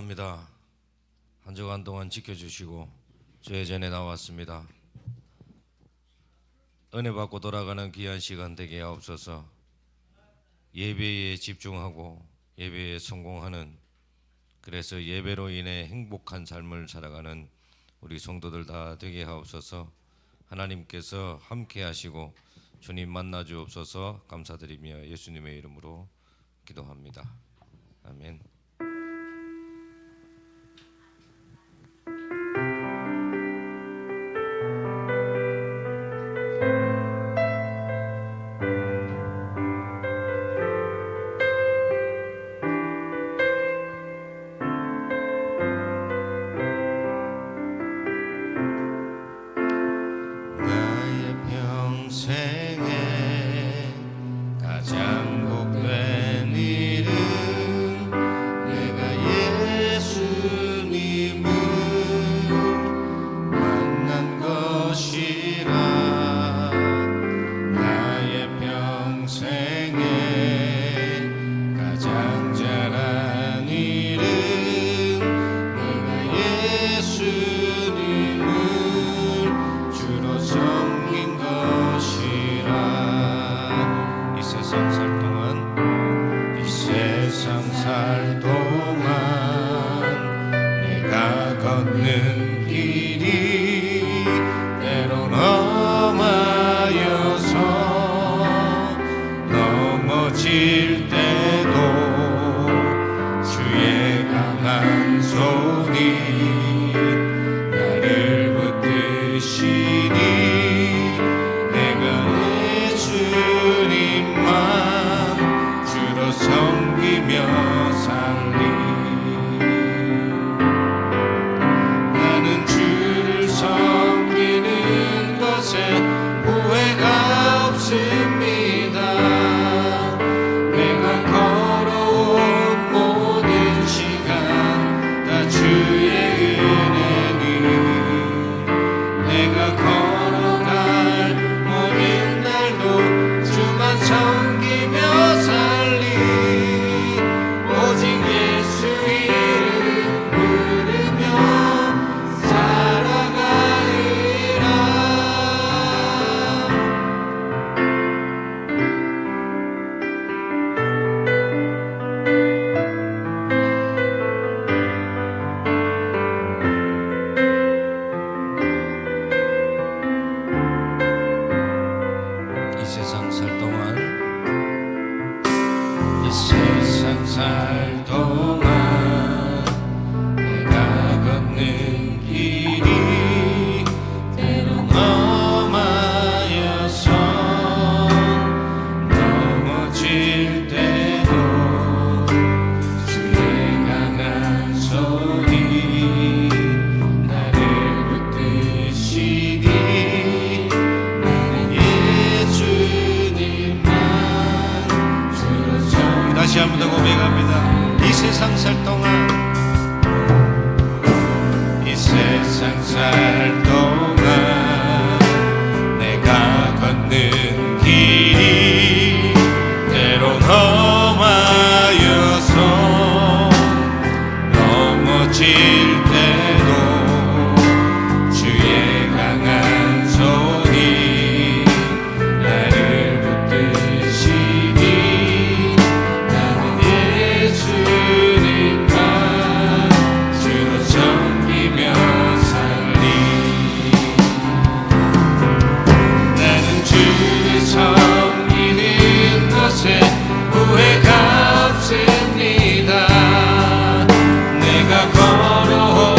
감사합니다. 한 주간 동안 지켜주시고 저의 전에 나왔습니다. 은혜 받고 돌아가는 귀한 시간 되게 하옵소서. 예배에 집중하고 예배에 성공하는, 그래서 예배로 인해 행복한 삶을 살아가는 우리 성도들 다 되게 하옵소서. 하나님께서 함께 하시고 주님 만나 주옵소서. 감사드리며 예수님의 이름으로 기도합니다. 아멘. 걷는 길이 때론 험하여서 넘어질 때도 주의 강한 손이 나를 붙드시니 내가 예수님만 주로 섬기며 살리. 후회가 없습니다. 내가 걸어온 모든 시간 다 주의 은혜니 내가 걸어갈 모든 날도 주만 섬기며 살리. 오직 예수 이름 부르며 살아가리라. 이 세상 살 동안 내가 걷는 길이 때론 험하여서 넘어질 때도 주의 강한 손이 나를 붙드시니 나는 예수님만 주로 다시 한 번 더 고백합니다. 이 세상 살 동안 내가 걷는 길이 때론 험하여서 넘어질 때도 주의 강한 손이 나를 붙드시니 나는 예수님만 주로 섬기며 살리. 나는 주를 섬기는 것에 후회가 없습니다. 내가 걸어온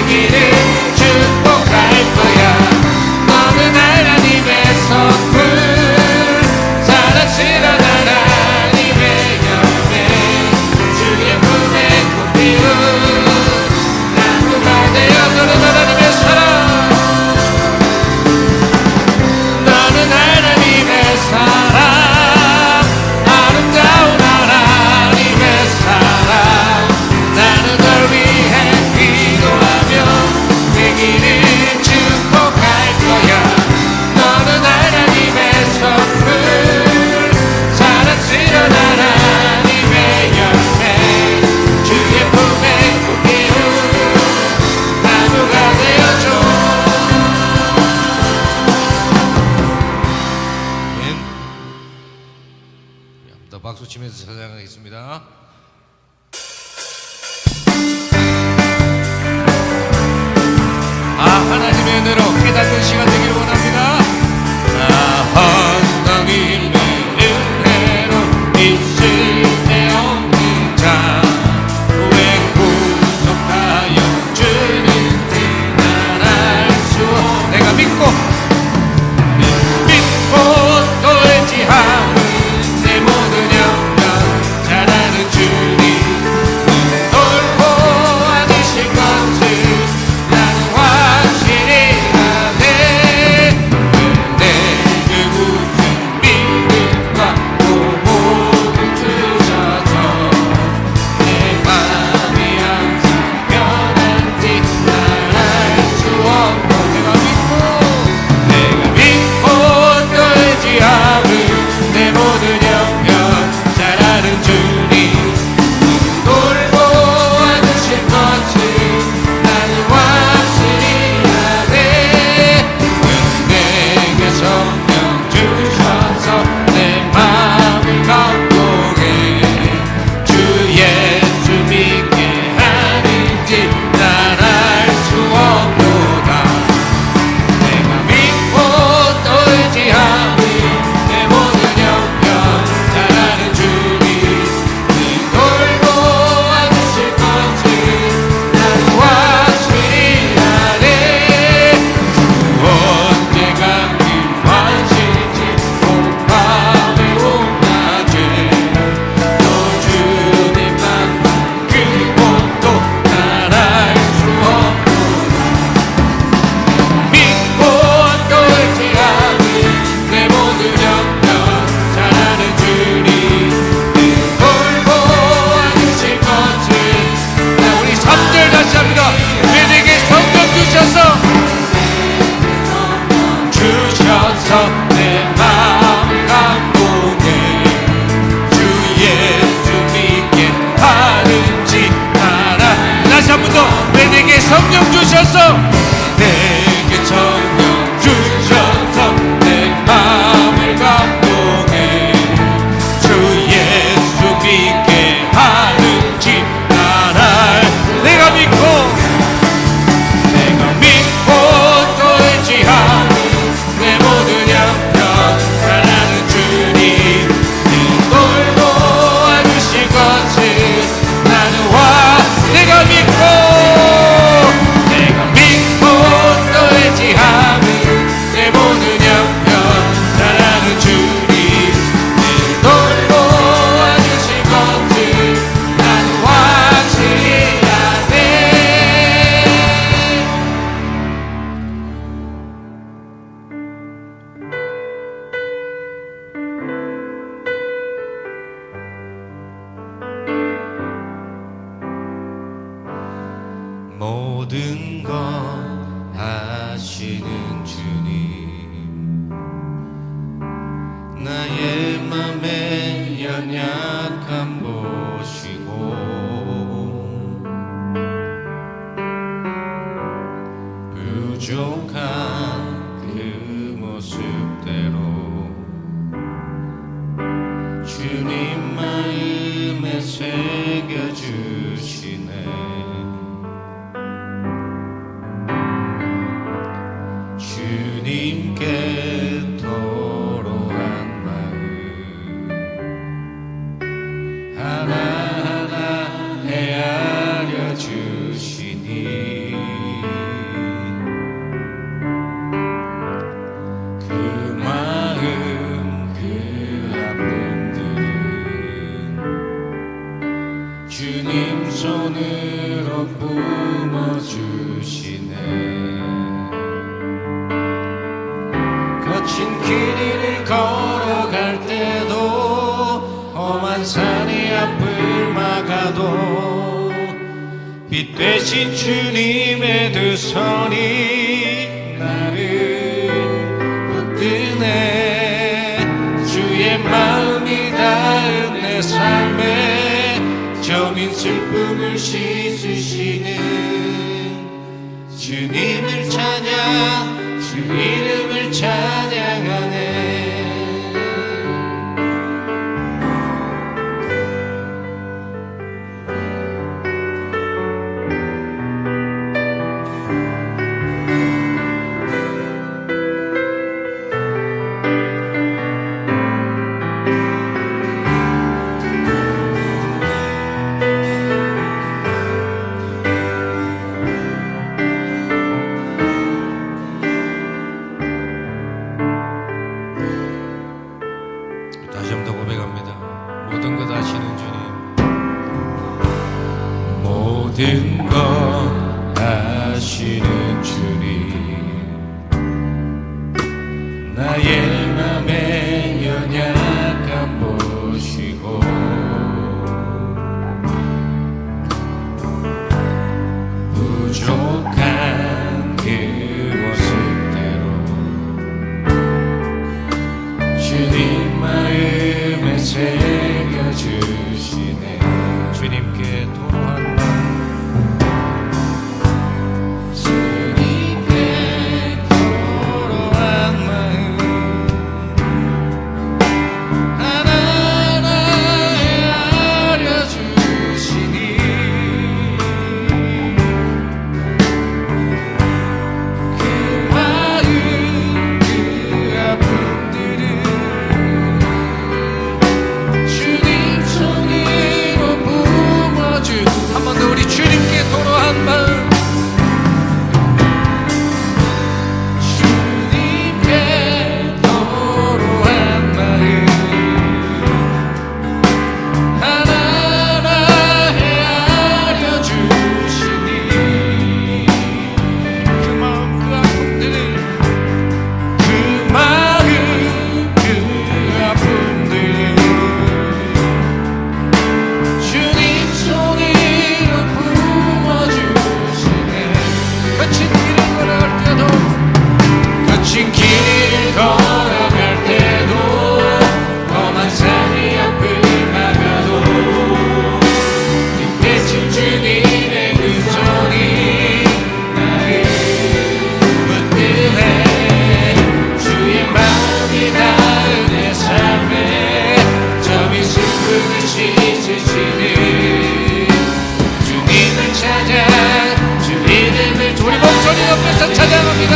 되기를 축복할 거야. 너는 하나님의 선물, 사랑스러운 하나님의 열매, 주의 품에 꽃피운 나무가 되어 너는 하나님의 사랑, 너는 하나님의 사랑, 아름다운 하나님의 사랑. 나는 널 위해 기도하며 되기를 축복할 거야. 너는 하나님의 선물, 사랑스러운 하나님의 열매, 주의 품에 꽃피운 나무가 되어줘. 더 박수 치면서 찬양하겠습니다. 하나님의 은혜로 깨닫는 시간 되기를 원합니다. 하나님의 은혜로 있을 데 없는 자, 왜 구속하여 주는지 난 알 수 없. 내가 믿고 또 의지하는 내 모든 영역 잘하는 주님, 돌보 안으실 것을 나는 확실히 아네. 내 굳은 믿음과 모든 주셔서 내 마음이 항상 변한지 난 알 수 없고, 내가 믿고 또 의지하는 내 모든 영역 잘하는 주님, 돌보 안으실 것을 나는 확실히 아네. 내게 성령 주셔서 내 마음을 감동해 주 예수 믿게 하는지 난 알 수 없도다. 내가 믿고 또 의지하는 내 모든 영역 잘하는 주님, 돌보 안으실 것을 나는 확실히 아네. 주 언제가 기뻐하실지 봄밤에 온낮에 또 주님만 그곳도 난 알 수 없도다. 믿고 또 의지하는 내 모든 영역 잘하는 주님, 돌보 안으실 것을. 우리 3절 다시 합니다. 왜 내게 성령 주셔서 내 마음 감동해 주 예수 믿게 하는지 알아. 다시 한 번 더. 왜 내게 성령 주셔서, 내게 성령 주셔서 내 마음을 감동해 주 예수 믿게 하는지 알아. 내가 믿고 또 의지하는 내 모든 영역 잘하는 주님, 돌보 안으실 것을 나는 내가 믿고 또 의지하는 내 모든 영역 잘하는 주님, 돌보 안으실 것을 나는 확실히 아네. 모든 것 아시는 주님, 나의 맘의 연약함 보시고 부족한 그 모습대로 주님 마음에 새겨주시네. 주님께 토로한 마음 하나하나 헤아려 주시니 주시네. 거친 길 위를 걸어갈 때도 험한 산이 앞을 막아도 빛 되신 주님의 두 손이 나를 붙드네. 주의 마음이 닿은 내 삶에 저민 슬픔을 씻으시는 주님을 찬양, 주 이름을 찬양하네. 다시 한번 더 고백합니다. 모든 것 아시는 주님, 모든 것 아시는 주님, 나의 맘의 연약함 보시고 부족한 그 모습대로 주님 마음에 새겨주시네. 주님께 토로한 마음, 주님께 토로한 마음 하나하나 알려주시니 그 마음 그 아픔들을 주님 손으로 품어주. 한 번 더 우리 주님께 토로한 마음, 주님께 토로한 마음 하나하나 알려주시니 그 마음 그 아픔들을, 그 마음 그 아픔들을 주님 손으로 품어주시네. 거친 길을 걸어갈 때도, 거친 길을 걸어갈 때도 험한 산이 앞을 막아도 빛 대신 주님의 그 손이 나를 붙드네. 주의 마음이 닿은 내 삶에 저미 슬픔을 씻으시는 주님을 찾아 주 이름을, 우리 목소리 옆에서 찬양합니다.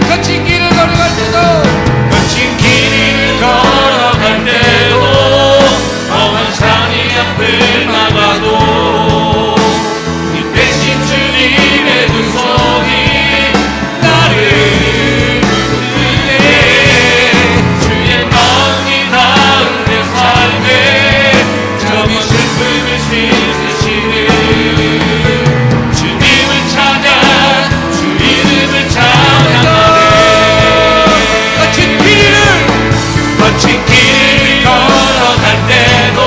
거친 길을 걸어갈 때도, 거친 길을 걸어갈 때도 험한 산이 앞을 막아도 빛 대신 주님의 두 손이 나를 붙드네. 주의 마음이 닿은 내 삶에 저미 슬픔을 씻으시는 주님을 찾아 주 이름을 찬양하네. 거친 길을 걸어갈 때도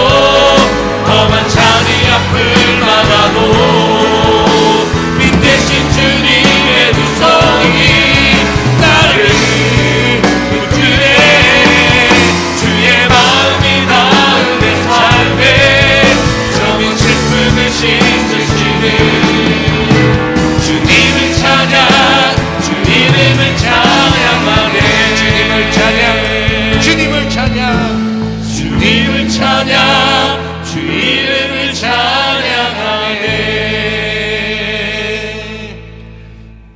험한 산이 앞을 막아도 빛 대신 주님의 두 손이 나를 붙드네. 주의 마음이 닿은 내 삶에 저민 슬픔을 씻으시는 주님을 찬양, 주 이름을 찬양하네. 주님을 찬양, 주님을 찬양, 주님을 찬양, 주 이름을 찬양하네.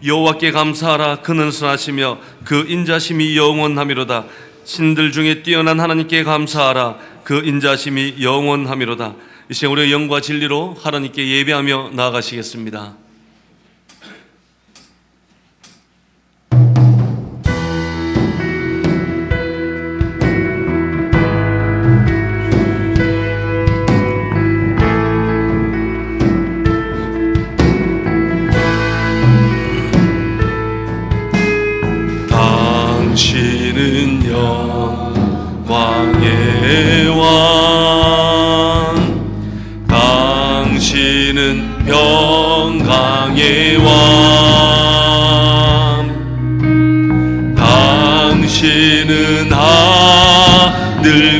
여호와께 감사하라. 그는 선하시며 그 인자심이 영원하미로다. 신들 중에 뛰어난 하나님께 감사하라. 그 인자심이 영원하미로다. 이 시간 우리의 영과 진리로 하나님께 예배하며 나아가시겠습니다.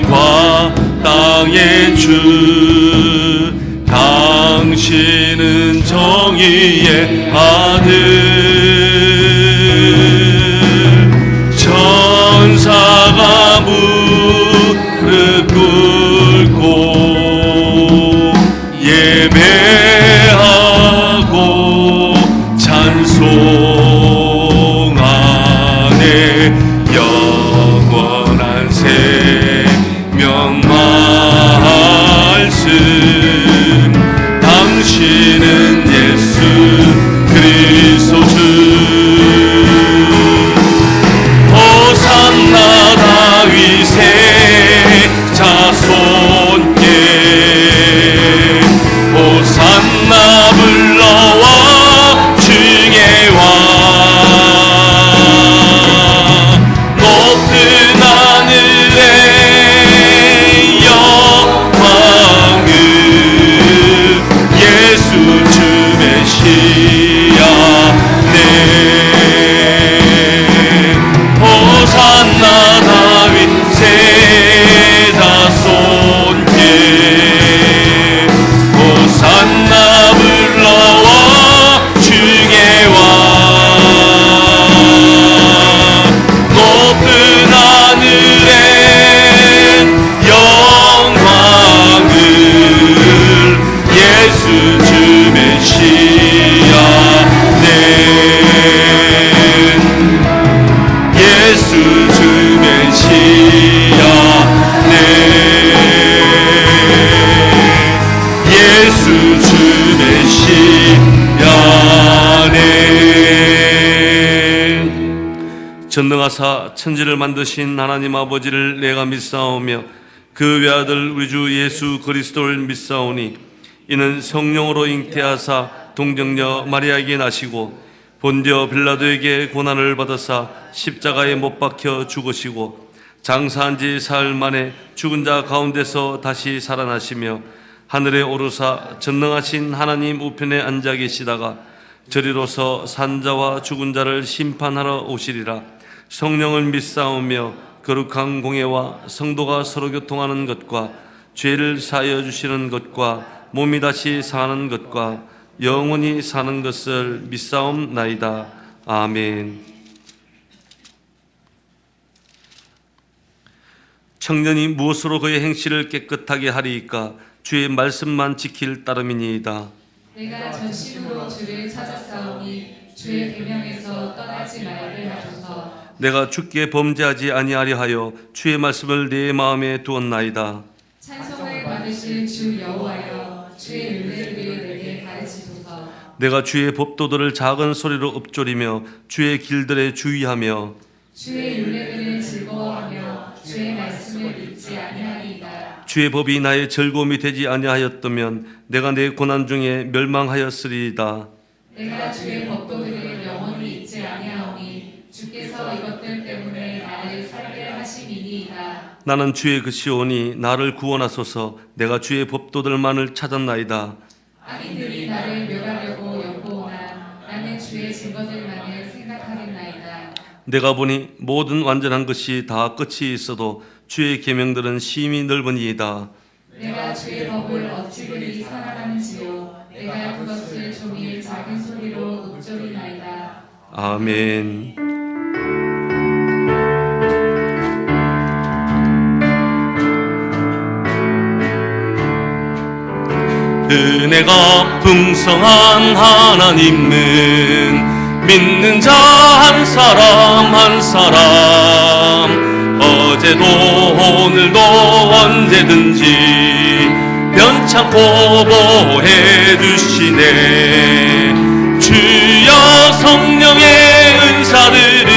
하늘과 땅의 주 당신은 정의의 아들 천사가 무릎 꿇고 예배하고 찬송하네 영원한 생명 말씀 당신은 예수 그리스도 주 호산나 다윗의 자손께 호산나 불러와 주의 왕 높은 하늘에 영광을 예수 주 메시아 네 호산나 다윗의 자손께 호산나 불러와 주의 왕 높은 하늘에 영광을 예수 주 메시아 네 예수 주 메시아 네 예수 주 메시아 네 전능하사 천지를 만드신 하나님 아버지를 내가 믿사오며 그 외아들 우리 주 예수 그리스도를 믿사오니 이는 성령으로 잉태하사 동정녀 마리아에게 나시고 본디오 빌라도에게 고난을 받으사 십자가에 못 박혀 죽으시고 장사한 지 사흘 만에 죽은 자 가운데서 다시 살아나시며 하늘에 오르사 전능하신 하나님 우편에 앉아 계시다가 저리로서 산자와 죽은 자를 심판하러 오시리라. 성령을 믿사오며 거룩한 공예와 성도가 서로 교통하는 것과 죄를 사하여 주시는 것과 몸이 다시 사는 것과 영원히 사는 것을 믿사옵나이다. 아멘. 청년이 무엇으로 그의 행실을 깨끗하게 하리이까? 주의 말씀만 지킬 따름이니이다. 내가 전심으로 주를 찾았사오니 주의 계명에서 떠나지 말게 하소서. 내가 주께 범죄하지 아니하려 하여 주의 말씀을 내 마음에 두었나이다. 찬송을 받으실 주 여호와여, 주의 율례들을 내게 가르치소서. 내가 주의 법도들을 작은 소리로 읊조리며 주의 길들에 주의하며 주의 율례들을 즐거워하며 주의 말씀을 잊지 아니하리이다. 주의 법이 나의 즐거움이 되지 아니하였다면 내가 내 고난 중에 멸망하였으리이다. 내가 주의 법도들을 영원히 잊지 아니하오니 주께서 이것들 때문에 나를 살게 하심이니이다. 나는 주의 그시오니 나를 구원하소서. 내가 주의 법도들만을 찾았나이다. 악인들이 나를 멸하려고 엿보오나 나는 주의 증거들만을 생각하겠나이다. 내가 보니 모든 완전한 것이 다 끝이 있어도 주의 계명들은 심히 넓으니이다. 내가 주의 법을 어찌 그리 사랑하는지요. 내가 그것을 종일 작은 소리로 읊조리나이다. 아멘. 은혜가 풍성한 하나님은 믿는 자 한 사람 한 사람 어제도 오늘도 언제든지 변창고 보호해 주시네. 주여 성령의 은사들을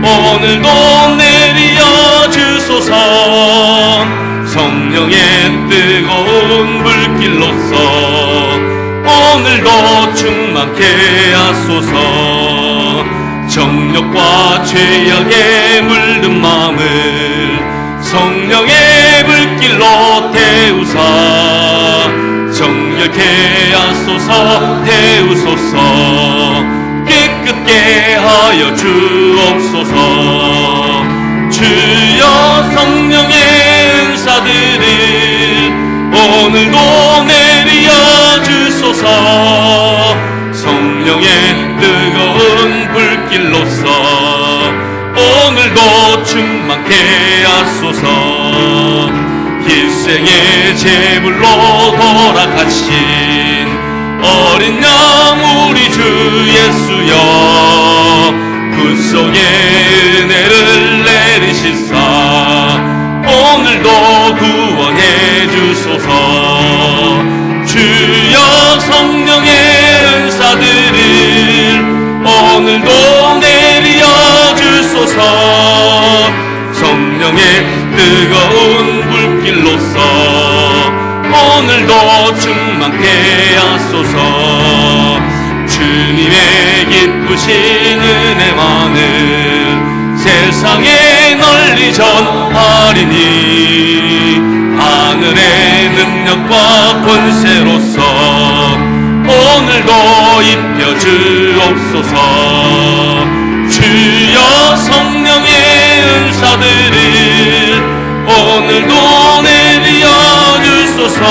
오늘도 내려 주소서. 성령의 뜨거운 불길로서 오늘도 충만케 하소서. 정욕과 죄악에 물든 마음을 성령의 불길로 태우사 정결케 하소서. 태우소서. 깨끗게 하여 주옵소서. 주여 성령의 은사들을 오늘도 내려 주소서. 성령의 뜨거운 불길로서 오늘도 충만케 하소서. 희생의 제물로 돌아가신 어린 양 우리 주 예수여, 구속의 은혜를 내리시사 오늘도 구원해 주소서. 주여 성령의 은사들을 오늘도 내려 주소서. 성령의 뜨거운 불길로서 오늘도 충만케 하소서. 주님의 기쁘신 은혜만을 세상에 널리 전하리니 하늘의 능력과 권세로서 오늘도 입혀 주옵소서. 주여 성령의 은사들을 오늘도 내려 주소서.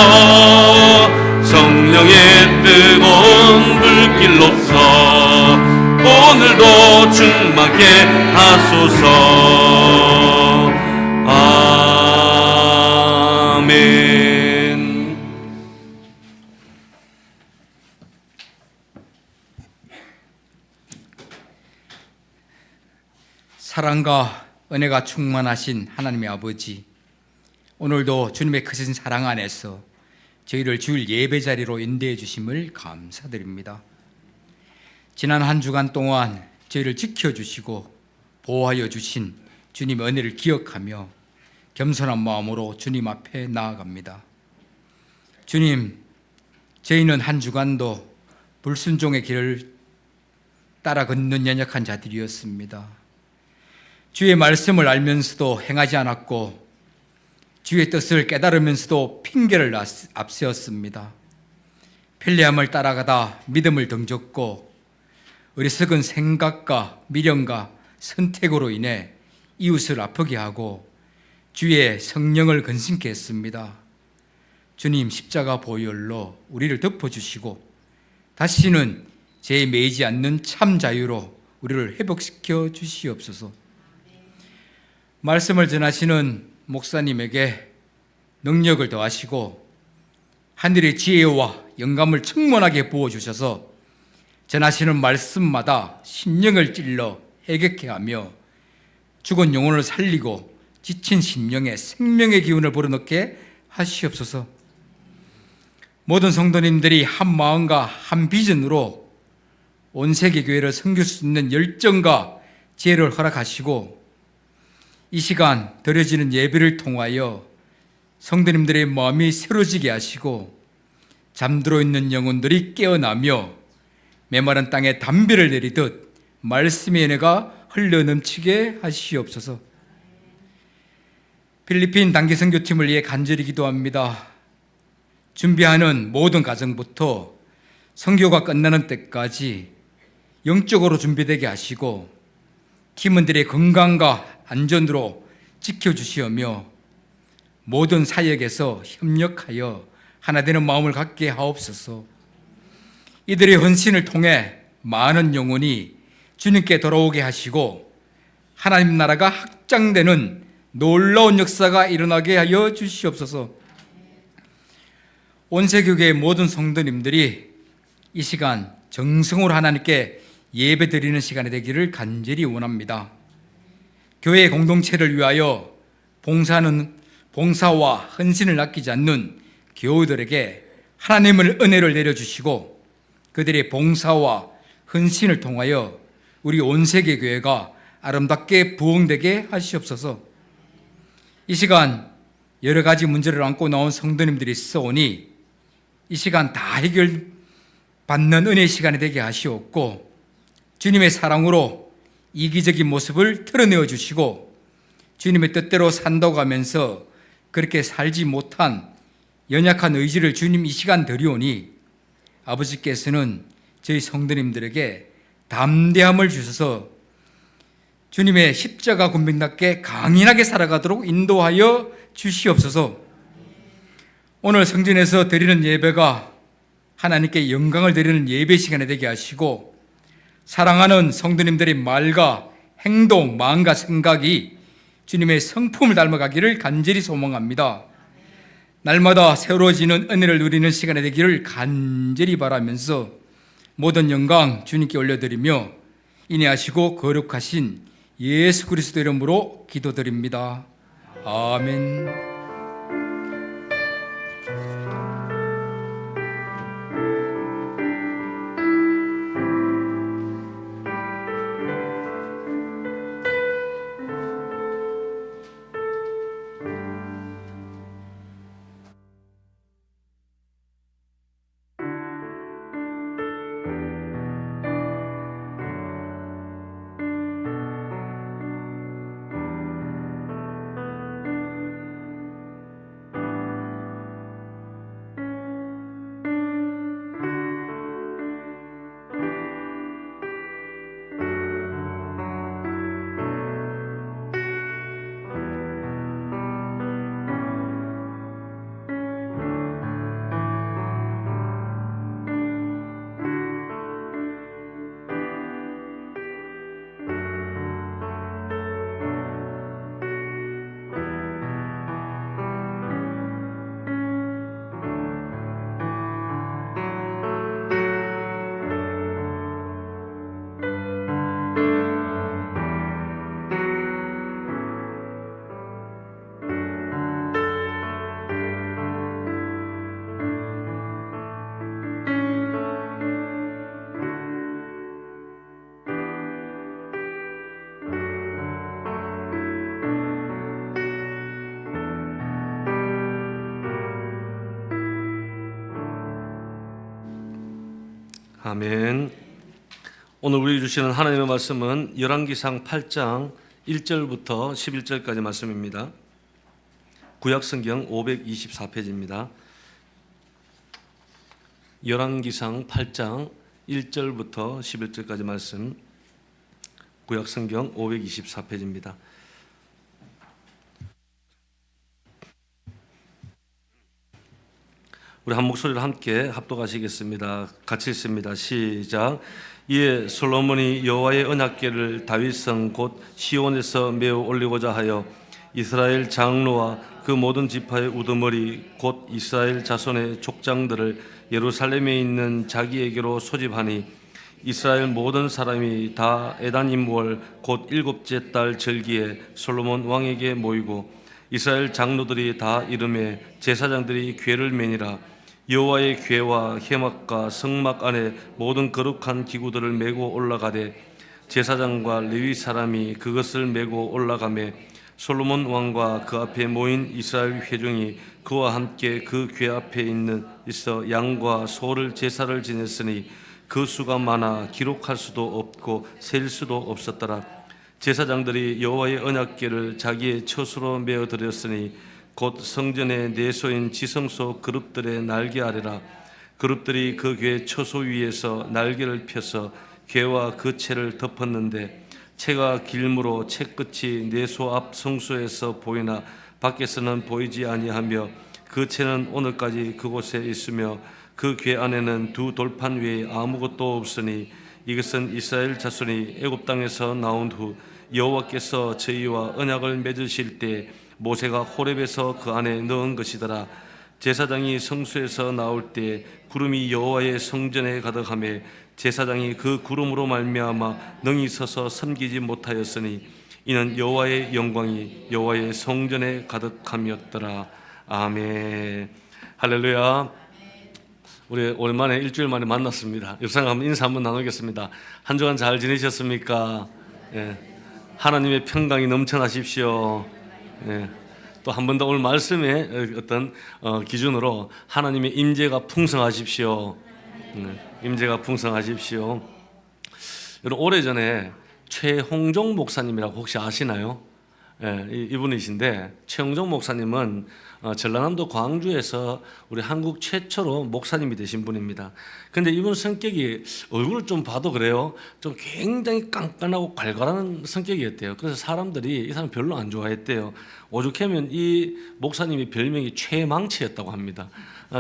성령의 뜨거운 불길로서 오늘도 충만케 하소서. 아멘. 사랑과 은혜가 충만하신 하나님의 아버지, 오늘도 주님의 크신 사랑 안에서 저희를 주일 예배 자리로 인도해 주심을 감사드립니다. 지난 한 주간 동안 저희를 지켜주시고 보호하여 주신 주님의 은혜를 기억하며 겸손한 마음으로 주님 앞에 나아갑니다. 주님, 저희는 한 주간도 불순종의 길을 따라 걷는 연약한 자들이었습니다. 주의 말씀을 알면서도 행하지 않았고 주의 뜻을 깨달으면서도 핑계를 앞세웠습니다. 편리함을 따라가다 믿음을 등졌고 어리석은 생각과 미련과 선택으로 인해 이웃을 아프게 하고 주의 성령을 근심케 했습니다. 주님, 십자가 보혈로 우리를 덮어주시고 다시는 죄에 매이지 않는 참 자유로 우리를 회복시켜 주시옵소서. 말씀을 전하시는 목사님에게 능력을 더하시고 하늘의 지혜와 영감을 충만하게 부어주셔서 전하시는 말씀마다 심령을 찔러 해결케 하며 죽은 영혼을 살리고 지친 심령에 생명의 기운을 불어넣게 하시옵소서. 모든 성도님들이 한 마음과 한 비전으로 온 세계 교회를 섬길 수 있는 열정과 지혜를 허락하시고 이 시간 드려지는 예배를 통하여 성도님들의 마음이 새로지게 하시고 잠들어 있는 영혼들이 깨어나며 메마른 땅에 담비를 내리듯 말씀의 은혜가 흘러넘치게 하시옵소서. 필리핀 단기 선교팀을 위해 간절히 기도합니다. 준비하는 모든 과정부터 선교가 끝나는 때까지 영적으로 준비되게 하시고 팀원들의 건강과 안전으로 지켜주시오며 모든 사역에서 협력하여 하나 되는 마음을 갖게 하옵소서. 이들의 헌신을 통해 많은 영혼이 주님께 돌아오게 하시고 하나님 나라가 확장되는 놀라운 역사가 일어나게 하여 주시옵소서. 온세교회의 모든 성도님들이 이 시간 정성으로 하나님께 예배드리는 시간이 되기를 간절히 원합니다. 교회 공동체를 위하여 봉사와 헌신을 아끼지 않는 교우들에게 하나님의 은혜를 내려주시고 그들의 봉사와 헌신을 통하여 우리 온세계 교회가 아름답게 부흥되게 하시옵소서. 이 시간 여러 가지 문제를 안고 나온 성도님들이 있어오니 이 시간 다 해결받는 은혜의 시간이 되게 하시옵고 주님의 사랑으로 이기적인 모습을 드러내어 주시고 주님의 뜻대로 산다고 하면서 그렇게 살지 못한 연약한 의지를 주님 이 시간 드리오니 아버지께서는 저희 성도님들에게 담대함을 주셔서 주님의 십자가 군병답게 강인하게 살아가도록 인도하여 주시옵소서. 오늘 성전에서 드리는 예배가 하나님께 영광을 드리는 예배 시간이 되게 하시고, 사랑하는 성도님들의 말과 행동, 마음과 생각이 주님의 성품을 닮아가기를 간절히 소망합니다. 날마다 새로워지는 은혜를 누리는 시간이 되기를 간절히 바라면서 모든 영광 주님께 올려드리며 인내하시고 거룩하신 예수 그리스도 이름으로 기도드립니다. 아멘. 아멘. 오늘 우리 주시는 하나님의 말씀은 열왕기상 8장 1절부터 11절까지 말씀입니다. 구약성경 524페이지입니다. 열왕기상 8장 1절부터 11절까지 말씀, 구약성경 524페이지입니다. 우리 한 목소리로 함께 합독하시겠습니다. 같이 읽습니다. 시작. 이에 솔로몬이 여호와의 언약궤를 다윗성 곧 시온에서 메어 올리고자 하여 이스라엘 장로와 그 모든 지파의 우두머리 곧 이스라엘 자손의 족장들을 예루살렘에 있는 자기에게로 소집하니 이스라엘 모든 사람이 다 에단임월 곧 일곱째 달 절기에 솔로몬 왕에게 모이고 이스라엘 장로들이 다 이름에 제사장들이 궤를 매니라. 여호와의 궤와 회막과 성막 안에 모든 거룩한 기구들을 메고 올라가되 제사장과 레위 사람이 그것을 메고 올라가매 솔로몬 왕과 그 앞에 모인 이스라엘 회중이 그와 함께 그 궤 앞에 있어 양과 소를 제사를 지냈으니 그 수가 많아 기록할 수도 없고 셀 수도 없었더라. 제사장들이 여호와의 언약궤를 자기의 처수로 메어 드렸으니 곧 성전의 내소인 지성소 그룹들의 날개 아래라. 그룹들이 그 궤 처소 위에서 날개를 펴서 궤와 그 채를 덮었는데 채가 길므로 채 끝이 내소 앞 성소에서 보이나 밖에서는 보이지 아니하며 그 채는 오늘까지 그곳에 있으며 그 궤 안에는 두 돌판 외에 아무것도 없으니 이것은 이스라엘 자손이 애굽 땅에서 나온 후 여호와께서 저희와 언약을 맺으실 때 모세가 호렙에서 그 안에 넣은 것이더라. 제사장이 성소에서 나올 때 구름이 여호와의 성전에 가득하며 제사장이 그 구름으로 말미암아 능히 서서 섬기지 못하였으니 이는 여호와의 영광이 여호와의 성전에 가득함이었더라. 아멘. 할렐루야. 우리 오랜만에 일주일 만에 만났습니다. 옆 사람 인사 한번 나누겠습니다. 한 주간 잘 지내셨습니까? 예. 하나님의 평강이 넘쳐나십시오. 네. 또 한 번 더 오늘 말씀의 어떤 기준으로 하나님의 임재가 풍성하십시오. 임재가 풍성하십시오. 여러분 오래전에 최홍종 목사님이라고 혹시 아시나요? 이분이신데 최영종 목사님은 전라남도 광주에서 우리 한국 최초로 목사님이 되신 분입니다. 근데 이분 성격이 얼굴을 좀 봐도 그래요. 좀 굉장히 깐깐하고 괄괄한 성격이었대요. 그래서 사람들이 이 사람 별로 안 좋아했대요. 오죽하면 이 목사님이 별명이 최망치였다고 합니다.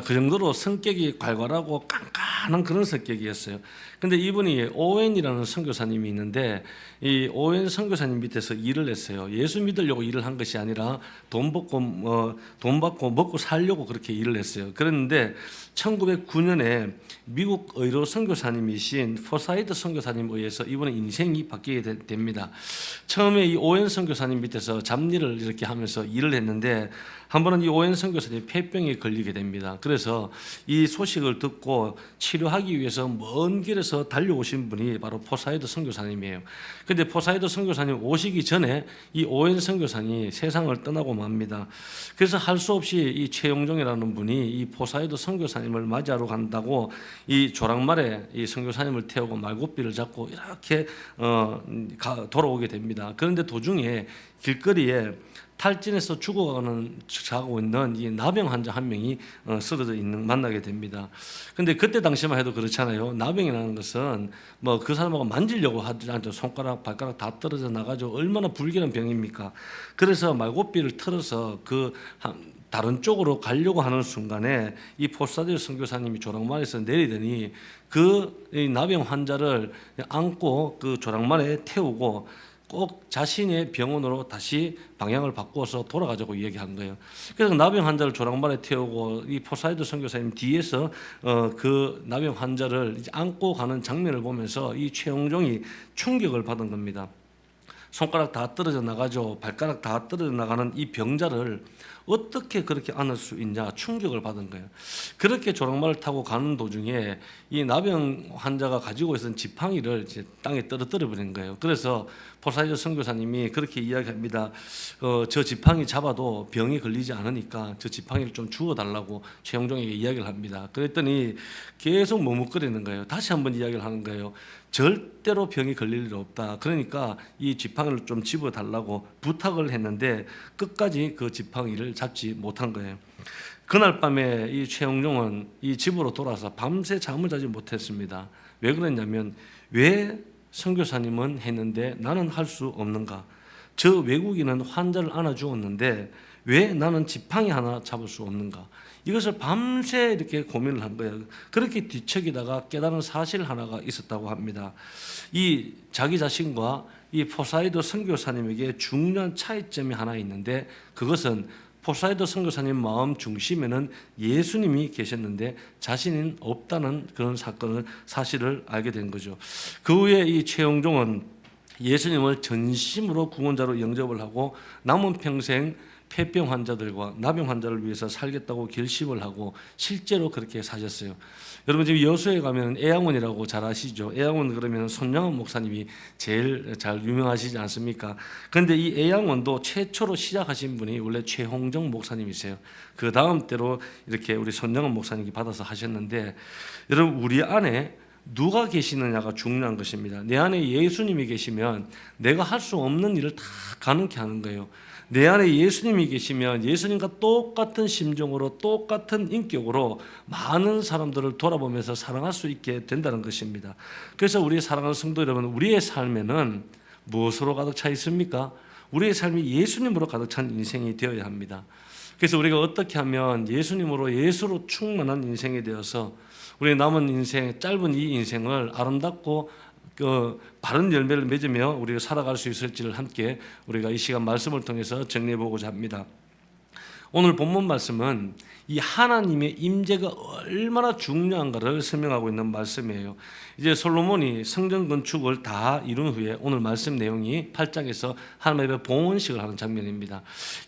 그 정도로 성격이 괄괄하고 깐깐한 그런 성격이었어요. 근데 이분이 오웬이라는 선교사님이 있는데 이 오웬 선교사님 밑에서 일을 했어요. 예수 믿으려고 일을 한 것이 아니라 돈 받고 먹고 살려고 그렇게 일을 했어요. 그랬는데 1909년에 미국 의료 선교사님이신 포사이드 선교사님에 의해서 이분의 인생이 바뀌게 됩니다. 처음에 이 오웬 선교사님 밑에서 잡일을 이렇게 하면서 일을 했는데 한 번은 이 오웬 선교사님이 폐병에 걸리게 됩니다. 그래서 이 소식을 듣고 치료하기 위해서 먼 길에서 달려오신 분이 바로 포사이드 선교사님이에요. 근데 포사이드 선교사님 오시기 전에 이 오웬 선교사님이 세상을 떠나고 맙니다. 그래서 할 수 없이 이 최용종이라는 분이 이 포사이드 선교사님을 맞이하러 간다고 이 조랑말에 이 선교사님을 태우고 말고삐를 잡고 이렇게 돌아오게 됩니다. 그런데 도중에 길거리에 탈진해서 자고 있는 이 나병 환자 한 명이 쓰러져 있는 만나게 됩니다. 근데 그때 당시만 해도 그렇잖아요. 나병이라는 것은 뭐 그 사람하고 만지려고 하지 않죠. 손가락, 발가락 다 떨어져 나가죠. 얼마나 불길한 병입니까? 그래서 말고삐를 틀어서 다른 쪽으로 가려고 하는 순간에 이 포사이드 선교사님이 조랑말에서 내리더니 이 나병 환자를 안고 그 조랑말에 태우고 꼭 자신의 병원으로 다시 방향을 바꾸어서 돌아가자고 이야기한 거예요. 그래서 나병 환자를 조랑말에 태우고 이 포사이드 선교사님 뒤에서 그 나병 환자를 이제 안고 가는 장면을 보면서 이 최영종이 충격을 받은 겁니다. 손가락 다 떨어져 나가죠. 발가락 다 떨어져 나가는 이 병자를 어떻게 그렇게 안을 수 있냐 충격을 받은 거예요. 그렇게 조랑말을 타고 가는 도중에 이 나병 환자가 가지고 있었던 지팡이를 이제 땅에 떨어뜨려 버린 거예요. 그래서 포사이드 선교사님이 그렇게 이야기합니다. 저 지팡이 잡아도 병이 걸리지 않으니까 저 지팡이를 좀 주워달라고 최영종에게 이야기를 합니다. 그랬더니 계속 머뭇거리는 거예요. 다시 한번 이야기를 하는 거예요. 절대로 병이 걸릴 일 없다. 그러니까 이 지팡이를 좀 집어달라고 부탁을 했는데 끝까지 그 지팡이를 잡지 못한 거예요. 그날 밤에 이 최영종은 이 집으로 돌아서 밤새 잠을 자지 못했습니다. 왜 그랬냐면 왜 선교사님은 했는데 나는 할 수 없는가? 저 외국인은 환자를 안아주었는데 왜 나는 지팡이 하나 잡을 수 없는가? 이것을 밤새 이렇게 고민을 한 거예요. 그렇게 뒤척이다가 깨달은 사실 하나가 있었다고 합니다. 이 자기 자신과 이 포사이드 선교사님에게 중요한 차이점이 하나 있는데 그것은 포사이드 선교사님 마음 중심에는 예수님이 계셨는데 자신은 없다는 그런 사실을 알게 된 거죠. 그 후에 이 최영종은 예수님을 전심으로 구원자로 영접을 하고 남은 평생 폐병 환자들과 나병 환자를 위해서 살겠다고 결심을 하고 실제로 그렇게 사셨어요. 여러분 지금 여수에 가면 애양원이라고 잘 아시죠? 애양원 그러면 손영원 목사님이 제일 잘 유명하시지 않습니까? 그런데 이 애양원도 최초로 시작하신 분이 원래 최홍정 목사님이세요. 그 다음 때로 이렇게 우리 손영원 목사님이 받아서 하셨는데 여러분 우리 안에 누가 계시느냐가 중요한 것입니다. 내 안에 예수님이 계시면 내가 할 수 없는 일을 다 가능케 하는 거예요. 내 안에 예수님이 계시면 예수님과 똑같은 심정으로 똑같은 인격으로 많은 사람들을 돌아보면서 사랑할 수 있게 된다는 것입니다. 그래서 우리 사랑하는 성도 여러분, 우리의 삶에는 무엇으로 가득 차 있습니까? 우리의 삶이 예수님으로 가득 찬 인생이 되어야 합니다. 그래서 우리가 어떻게 하면 예수로 충만한 인생이 되어서 우리의 남은 인생, 짧은 이 인생을 아름답고 바른 열매를 맺으며 우리가 살아갈 수 있을지를 함께 우리가 이 시간 말씀을 통해서 정리해 보고자 합니다. 오늘 본문 말씀은 이 하나님의 임재가 얼마나 중요한가를 설명하고 있는 말씀이에요. 이제 솔로몬이 성전 건축을 다 이룬 후에 오늘 말씀 내용이 8장에서 하나님 앞에 봉헌식을 하는 장면입니다.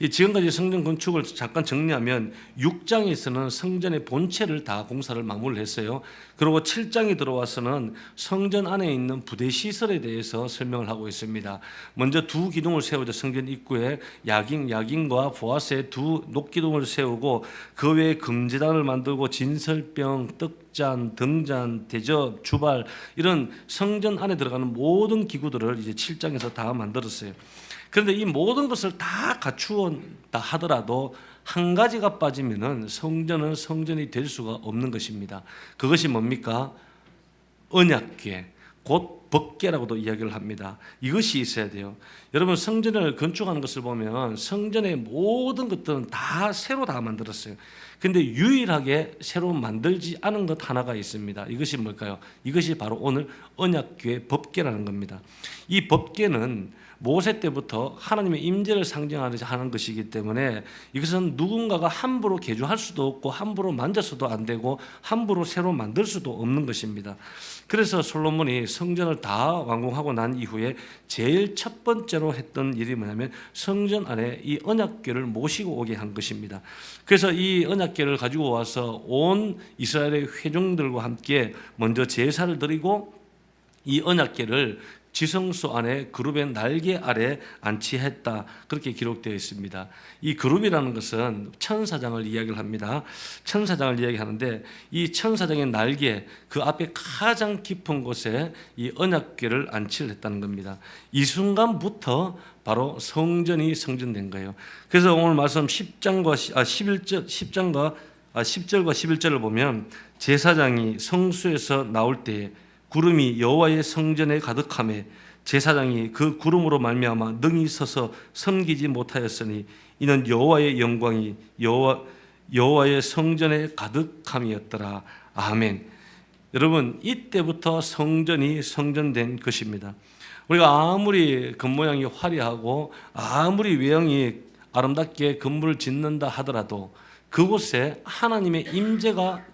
지금까지 성전 건축을 잠깐 정리하면 6장에서는 성전의 본체를 다 공사를 마무리를 했어요. 그리고 7장에 들어와서는 성전 안에 있는 부대 시설에 대해서 설명을 하고 있습니다. 먼저 두 기둥을 세우죠. 성전 입구에 야긴과 보아스의 두 녹기둥을 세우고 그 외에 금제단을 만들고 진설병, 떡잔, 등잔, 대접, 주발 이런 성전 안에 들어가는 모든 기구들을 이제 7장에서 다 만들었어요. 그런데 이 모든 것을 다 갖추었다 하더라도 한 가지가 빠지면은 성전은 성전이 될 수가 없는 것입니다. 그것이 뭡니까? 언약궤, 곧 법궤라고도 이야기를 합니다. 이것이 있어야 돼요. 여러분 성전을 건축하는 것을 보면 성전의 모든 것들은 다 새로 다 만들었어요. 근데 유일하게 새로 만들지 않은 것 하나가 있습니다. 이것이 뭘까요? 이것이 바로 오늘 언약궤 법궤라는 겁니다. 이 법궤는 모세 때부터 하나님의 임재를 상징하는 것이기 때문에 이것은 누군가가 함부로 개조할 수도 없고 함부로 만져서도 안 되고 함부로 새로 만들 수도 없는 것입니다. 그래서 솔로몬이 성전을 다 완공하고 난 이후에 제일 첫 번째로 했던 일이 뭐냐면 성전 안에 이 언약궤를 모시고 오게 한 것입니다. 그래서 이 언약궤를 가지고 와서 온 이스라엘의 회중들과 함께 먼저 제사를 드리고 이 언약궤를 지성소 안에 그룹의 날개 아래 안치했다. 그렇게 기록되어 있습니다. 이 그룹이라는 것은 천사장을 이야기를 합니다. 천사장을 이야기하는데 이 천사장의 날개 그 앞에 가장 깊은 곳에 이 언약궤를 안치를 했다는 겁니다. 이 순간부터 바로 성전이 성전된 거예요. 그래서 오늘 말씀 10절과 11절을 보면 제사장이 성소에서 나올 때에 구름이 여호와의 성전에 가득하매 제사장이 그 구름으로 말미암아 능히 서서 섬기지 못하였으니 이는 여호와의 영광이 여호와의 성전에 가득함이었더라. 아멘. 여러분 이때부터 성전이 성전된 것입니다. 우리가 아무리 겉모양이 화려하고 아무리 외형이 아름답게 건물을 짓는다 하더라도 그곳에 하나님의 임재가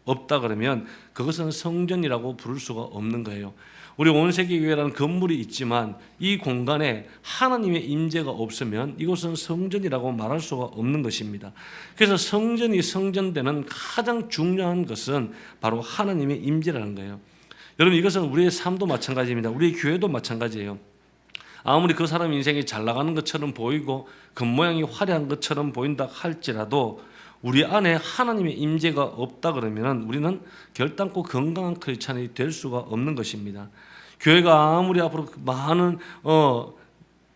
없다 그러면 그것은 성전이라고 부를 수가 없는 거예요. 우리 온세계교회라는 건물이 있지만 이 공간에 하나님의 임재가 없으면 이곳은 성전이라고 말할 수가 없는 것입니다. 그래서 성전이 성전되는 가장 중요한 것은 바로 하나님의 임재라는 거예요. 여러분 이것은 우리의 삶도 마찬가지입니다. 우리의 교회도 마찬가지예요. 아무리 그 사람 인생이 잘 나가는 것처럼 보이고 겉모양이 화려한 것처럼 보인다 할지라도 우리 안에 하나님의 임재가 없다 그러면 우리는 결단코 건강한 크리스찬이 될 수가 없는 것입니다. 교회가 아무리 앞으로 많은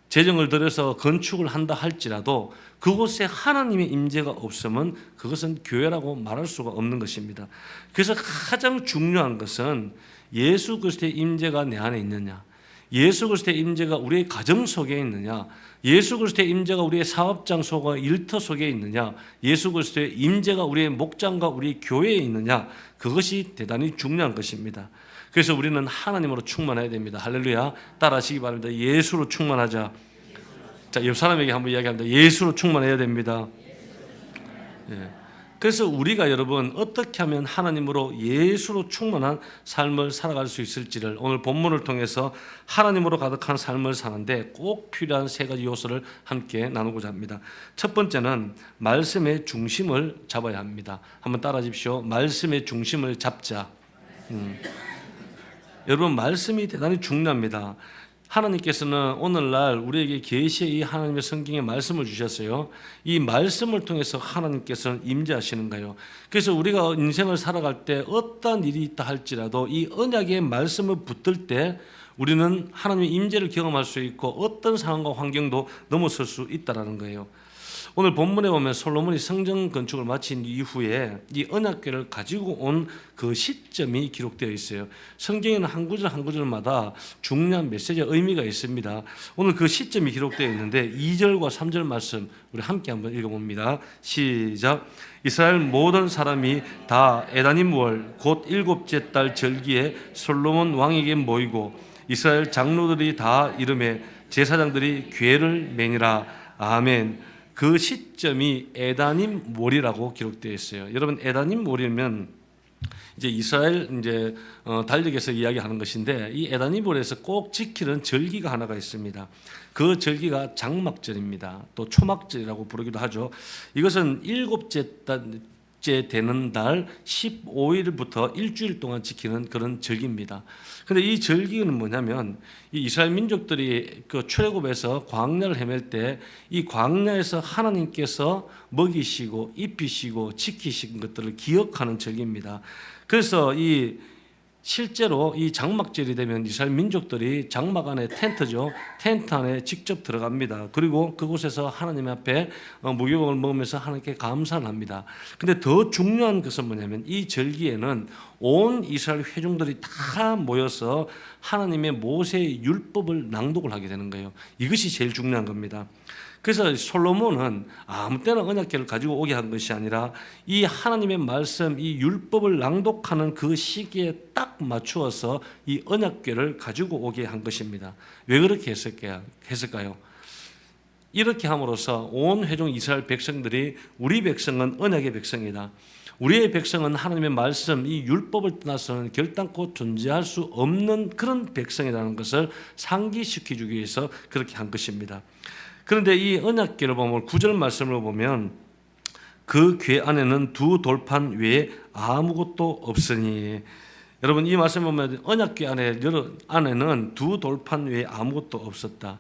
재정을 들여서 건축을 한다 할지라도 그곳에 하나님의 임재가 없으면 그것은 교회라고 말할 수가 없는 것입니다. 그래서 가장 중요한 것은 예수 그리스도의 임재가 내 안에 있느냐, 예수 그리스도의 임재가 우리의 가정 속에 있느냐, 예수 그리스도의 임재가 우리의 사업장 속과 일터 속에 있느냐, 예수 그리스도의 임재가 우리의 목장과 우리 교회에 있느냐, 그것이 대단히 중요한 것입니다. 그래서 우리는 하나님으로 충만해야 됩니다. 할렐루야. 따라하시기 바랍니다. 예수로 충만하자. 자, 옆 사람에게 한번 이야기합니다. 예수로 충만해야 됩니다. 예. 그래서 우리가 여러분 어떻게 하면 하나님으로 예수로 충만한 삶을 살아갈 수 있을지를 오늘 본문을 통해서 하나님으로 가득한 삶을 사는데 꼭 필요한 세 가지 요소를 함께 나누고자 합니다. 첫 번째는 말씀의 중심을 잡아야 합니다. 한번 따라해 주십시오. 말씀의 중심을 잡자. 여러분 말씀이 대단히 중요합니다. 하나님께서는 오늘날 우리에게 계시의 이 하나님의 성경의 말씀을 주셨어요. 이 말씀을 통해서 하나님께서는 임재하시는 거예요. 그래서 우리가 인생을 살아갈 때 어떠한 일이 있다 할지라도 이 언약의 말씀을 붙들 때 우리는 하나님의 임재를 경험할 수 있고 어떤 상황과 환경도 넘어설 수 있다는 거예요. 오늘 본문에 보면 솔로몬이 성전 건축을 마친 이후에 이 언약궤를 가지고 온 그 시점이 기록되어 있어요. 성경에는 한 구절 한 구절마다 중요한 메시지와 의미가 있습니다. 오늘 그 시점이 기록되어 있는데 2절과 3절 말씀 우리 함께 한번 읽어봅니다. 시작. 이스라엘 모든 사람이 다 에다님 월 곧 일곱째 달 절기에 솔로몬 왕에게 모이고 이스라엘 장로들이 다 이름에 제사장들이 궤를 매니라. 아멘. 그 시점이 에다님 몰이라고 기록되어 있어요. 여러분 에다님 몰이면 이제 이스라엘 달력에서 이야기하는 것인데 이 에다님 몰에서 꼭 지키는 절기가 하나가 있습니다. 그 절기가 장막절입니다. 또 초막절이라고 부르기도 하죠. 이것은 일곱째 축제 되는 날 15일부터 일주일 동안 지키는 그런 절기입니다. 근데 이 절기는 뭐냐면 이 이스라엘 민족들이 그 출애굽에서 광야를 헤맬 때 이 광야에서 하나님께서 먹이시고 입히시고 지키신 것들을 기억하는 절기입니다. 그래서 이 실제로 이 장막절이 되면 이스라엘 민족들이 장막 안에 텐트죠. 텐트 안에 직접 들어갑니다. 그리고 그곳에서 하나님 앞에 무교복을 먹으면서 하나님께 감사를 합니다. 근데 더 중요한 것은 뭐냐면 이 절기에는 온 이스라엘 회중들이 다 모여서 하나님의 모세의 율법을 낭독을 하게 되는 거예요. 이것이 제일 중요한 겁니다. 그래서 솔로몬은 아무 때나 언약궤를 가지고 오게 한 것이 아니라 이 하나님의 말씀, 이 율법을 낭독하는 그 시기에 딱 맞추어서 이 언약궤를 가지고 오게 한 것입니다. 왜 그렇게 했을까요? 이렇게 함으로써 온 회중 이스라엘 백성들이 우리 백성은 언약의 백성이다. 우리의 백성은 하나님의 말씀, 이 율법을 떠나서는 결단코 존재할 수 없는 그런 백성이라는 것을 상기시켜주기 위해서 그렇게 한 것입니다. 그런데 이 언약궤를 보면 9절 말씀을 보면 그 궤 안에는 두 돌판 외에 아무것도 없으니, 여러분 이 말씀 보면 언약궤 안에는 두 돌판 외에 아무것도 없었다.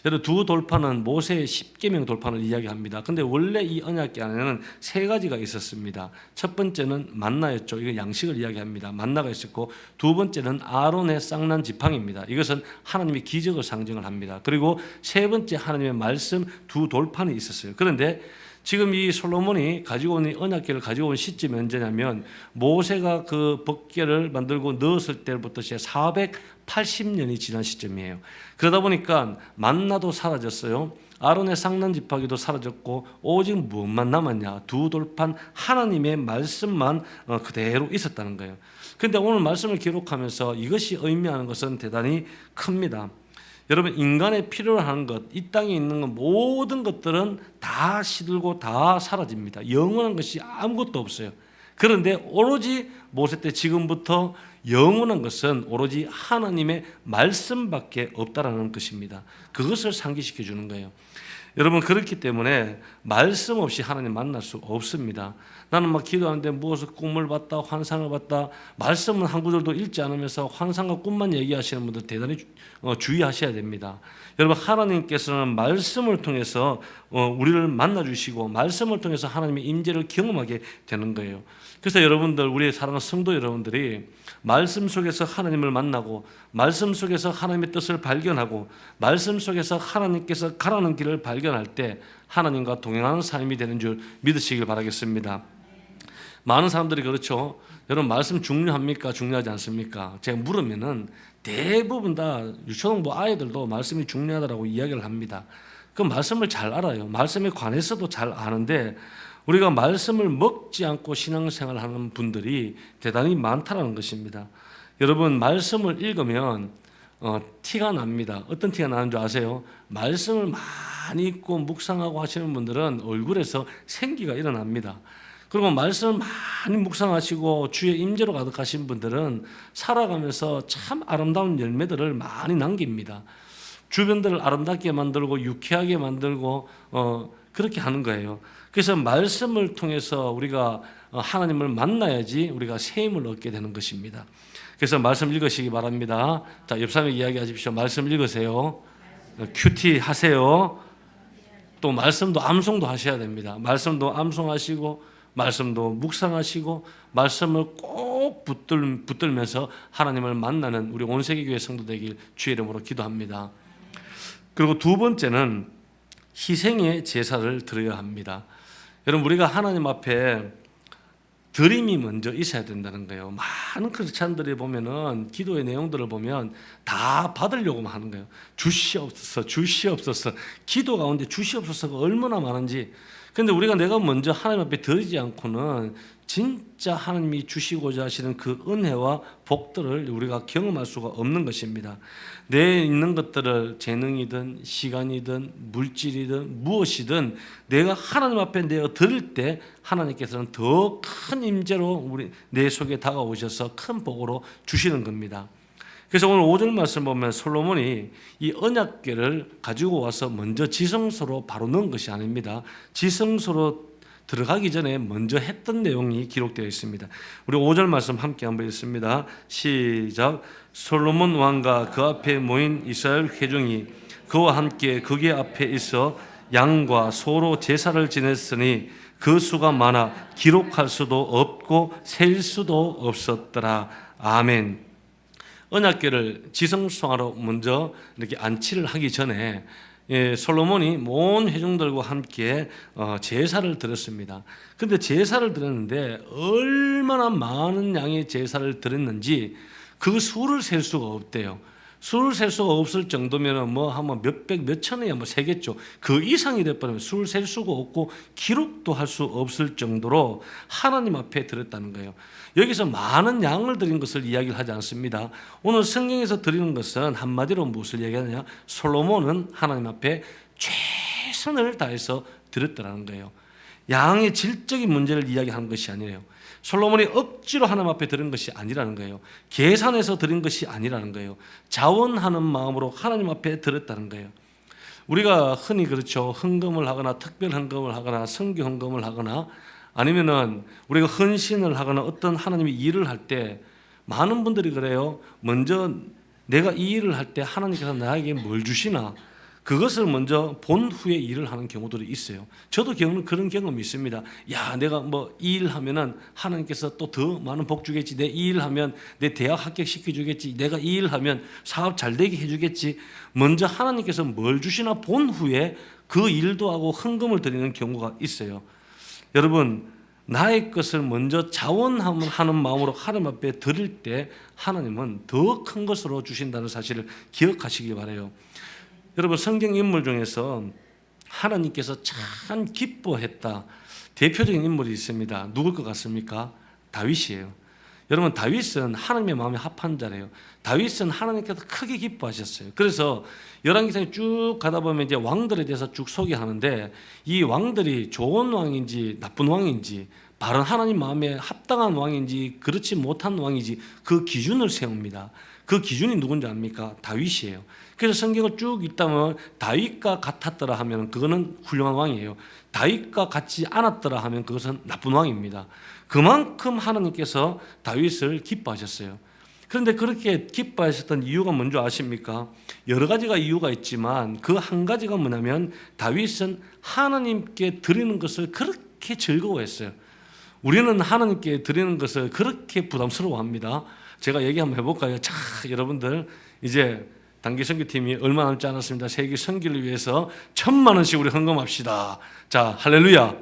여러분 두 돌판은 모세의 십계명 돌판을 이야기합니다. 근데 원래 이 언약궤 안에는 세 가지가 있었습니다. 첫 번째는 만나였죠. 이거 양식을 이야기합니다. 만나가 있었고, 두 번째는 아론의 쌍난 지팡이입니다. 이것은 하나님의 기적을 상징을 합니다. 그리고 세 번째 하나님의 말씀 두 돌판이 있었어요. 그런데 지금 이 솔로몬이 가지고 온 이 언약궤를 가지고 온 시점이 언제냐면 모세가 그 법궤를 만들고 넣었을 때부터 480년이 지난 시점이에요. 그러다 보니까 만나도 사라졌어요. 아론의 쌍난 지팡이도 사라졌고 오직 무엇만 남았냐? 두 돌판 하나님의 말씀만 그대로 있었다는 거예요. 그런데 오늘 말씀을 기록하면서 이것이 의미하는 것은 대단히 큽니다. 여러분 인간의 필요로 하는 것, 이 땅에 있는 것 모든 것들은 다 시들고 다 사라집니다. 영원한 것이 아무것도 없어요. 그런데 오로지 모세 때 지금부터 영원한 것은 오로지 하나님의 말씀밖에 없다라는 것입니다. 그것을 상기시켜 주는 거예요. 여러분 그렇기 때문에 말씀 없이 하나님 만날 수 없습니다. 나는 막 기도하는데 무엇을 꿈을 봤다, 환상을 봤다, 말씀은 한 구절도 읽지 않으면서 환상과 꿈만 얘기하시는 분들 대단히 주의하셔야 됩니다. 여러분 하나님께서는 말씀을 통해서 우리를 만나주시고 말씀을 통해서 하나님의 임재를 경험하게 되는 거예요. 그래서 여러분들, 우리 사랑하는 성도 여러분들이 말씀 속에서 하나님을 만나고 말씀 속에서 하나님의 뜻을 발견하고 말씀 속에서 하나님께서 가라는 길을 발견할 때 하나님과 동행하는 삶이 되는 줄 믿으시길 바라겠습니다. 많은 사람들이 그렇죠. 여러분 말씀 중요합니까? 중요하지 않습니까? 제가 물으면은 대부분 다 유초등부 아이들도 말씀이 중요하다고 이야기를 합니다. 그 말씀을 잘 알아요. 말씀에 관해서도 잘 아는데 우리가 말씀을 먹지 않고 신앙생활하는 분들이 대단히 많다는 것입니다. 여러분 말씀을 읽으면 티가 납니다. 어떤 티가 나는 줄 아세요? 말씀을 많이 읽고 묵상하고 하시는 분들은 얼굴에서 생기가 일어납니다. 그리고 말씀을 많이 묵상하시고 주의 임재로 가득하신 분들은 살아가면서 참 아름다운 열매들을 많이 남깁니다. 주변들을 아름답게 만들고 유쾌하게 만들고 그렇게 하는 거예요. 그래서 말씀을 통해서 우리가 하나님을 만나야지 우리가 새 힘을 얻게 되는 것입니다. 그래서 말씀 읽으시기 바랍니다. 자, 옆 사람에게 이야기하십시오. 말씀 읽으세요. 큐티 하세요. 또 말씀도 암송도 하셔야 됩니다. 말씀도 암송하시고 말씀도 묵상하시고 말씀을 꼭 붙들면서 하나님을 만나는 우리 온세계교회 성도 되길 주의 이름으로 기도합니다. 그리고 두 번째는 희생의 제사를 드려야 합니다. 여러분 우리가 하나님 앞에 드림이 먼저 있어야 된다는 거예요. 많은 크리스찬들이 보면은 기도의 내용들을 보면 다 받으려고만 하는 거예요. 주시옵소서, 주시옵소서. 기도 가운데 주시옵소서가 얼마나 많은지. 그런데 우리가 내가 먼저 하나님 앞에 드리지 않고는 진짜 하나님이 주시고자 하시는 그 은혜와 복들을 우리가 경험할 수가 없는 것입니다. 내 있는 것들을 재능이든 시간이든 물질이든 무엇이든 내가 하나님 앞에 내어 드릴 때 하나님께서는 더 큰 임재로 우리 내 속에 다가오셔서 큰 복으로 주시는 겁니다. 그래서 오늘 5절 말씀 보면 솔로몬이 이 언약궤를 가지고 와서 먼저 지성소로 바로 넣은 것이 아닙니다. 지성소로 들어가기 전에 먼저 했던 내용이 기록되어 있습니다. 우리 5절 말씀 함께 한번 읽습니다. 시작. 솔로몬 왕과 그 앞에 모인 이스라엘 회중이 그와 함께 그의 앞에 있어 양과 소로 제사를 지냈으니 그 수가 많아 기록할 수도 없고 셀 수도 없었더라. 아멘. 언약궤를 지성소하러 먼저 이렇게 안치를 하기 전에 솔로몬이 온 회중들과 함께 제사를 드렸습니다. 근데 제사를 드렸는데 얼마나 많은 양의 제사를 드렸는지 그 수를 셀 수가 없대요. 수를 셀 수가 없을 정도면 뭐 한번 몇백, 몇천이야 뭐 세겠죠. 그 이상이 돼버리면 수를 셀 수가 없고 기록도 할 수 없을 정도로 하나님 앞에 드렸다는 거예요. 여기서 많은 양을 드린 것을 이야기를 하지 않습니다. 오늘 성경에서 드리는 것은 한마디로 무엇을 얘기하느냐? 솔로몬은 하나님 앞에 최선을 다해서 드렸다는 거예요. 양의 질적인 문제를 이야기하는 것이 아니에요. 솔로몬이 억지로 하나님 앞에 드린 것이 아니라는 거예요. 계산해서 드린 것이 아니라는 거예요. 자원하는 마음으로 하나님 앞에 드렸다는 거예요. 우리가 흔히 그렇죠. 헌금을 하거나 특별 헌금을 하거나 성교 헌금을 하거나 아니면은 우리가 헌신을 하거나 어떤 하나님의 일을 할 때 많은 분들이 그래요. 먼저 내가 이 일을 할 때 하나님께서 나에게 뭘 주시나 그것을 먼저 본 후에 일을 하는 경우들이 있어요. 저도 그런 경험이 있습니다. 야, 내가 뭐 이 일 하면은 하나님께서 또 더 많은 복 주겠지. 내 이 일 하면 내 대학 합격시켜 주겠지. 내가 이 일 하면 사업 잘 되게 해 주겠지. 먼저 하나님께서 뭘 주시나 본 후에 그 일도 하고 헌금을 드리는 경우가 있어요. 여러분, 나의 것을 먼저 자원하는 마음으로 하나님 앞에 드릴 때 하나님은 더 큰 것으로 주신다는 사실을 기억하시기 바라요. 여러분, 성경 인물 중에서 하나님께서 참 기뻐했다 대표적인 인물이 있습니다. 누굴 것 같습니까? 다윗이에요. 여러분, 다윗은 하나님의 마음에 합한 자래요. 다윗은 하나님께서 크게 기뻐하셨어요. 그래서 열왕기상에 쭉 가다 보면 이제 왕들에 대해서 쭉 소개하는데 이 왕들이 좋은 왕인지 나쁜 왕인지 바른 하나님 마음에 합당한 왕인지 그렇지 못한 왕인지 그 기준을 세웁니다. 그 기준이 누군지 압니까? 다윗이에요. 그래서 성경을 쭉 읽다면 다윗과 같았더라 하면 그거는 훌륭한 왕이에요. 다윗과 같지 않았더라 하면 그것은 나쁜 왕입니다. 그만큼 하나님께서 다윗을 기뻐하셨어요. 그런데 그렇게 기뻐하셨던 이유가 뭔지 아십니까? 여러 가지가 이유가 있지만 그 한 가지가 뭐냐면 다윗은 하나님께 드리는 것을 그렇게 즐거워했어요. 우리는 하나님께 드리는 것을 그렇게 부담스러워합니다. 제가 얘기 한번 해볼까요? 자, 여러분들 이제 단기 선교팀이 얼마 남지 않았습니다. 세계 선교를 위해서 1,000만 원씩 우리 헌금합시다. 자, 할렐루야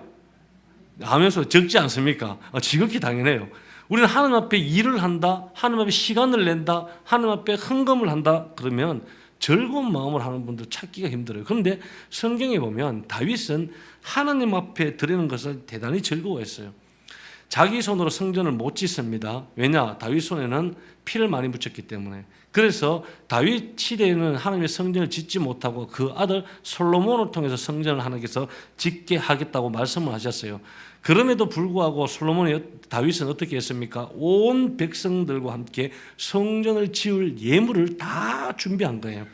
하면서 적지 않습니까? 지극히 당연해요. 우리는 하나님 앞에 일을 한다, 하나님 앞에 시간을 낸다, 하나님 앞에 헌금을 한다 그러면 즐거운 마음을 하는 분들 찾기가 힘들어요. 그런데 성경에 보면 다윗은 하나님 앞에 드리는 것을 대단히 즐거워했어요. 자기 손으로 성전을 못 짓습니다. 왜냐? 다윗 손에는 피를 많이 묻혔기 때문에. 그래서 다윗 시대에는 하나님의 성전을 짓지 못하고 그 아들 솔로몬을 통해서 성전을 하나님께서 짓게 하겠다고 말씀을 하셨어요. 그럼에도 불구하고 다윗은 어떻게 했습니까? 온 백성들과 함께 성전을 지을 예물을 다 준비한 거예요.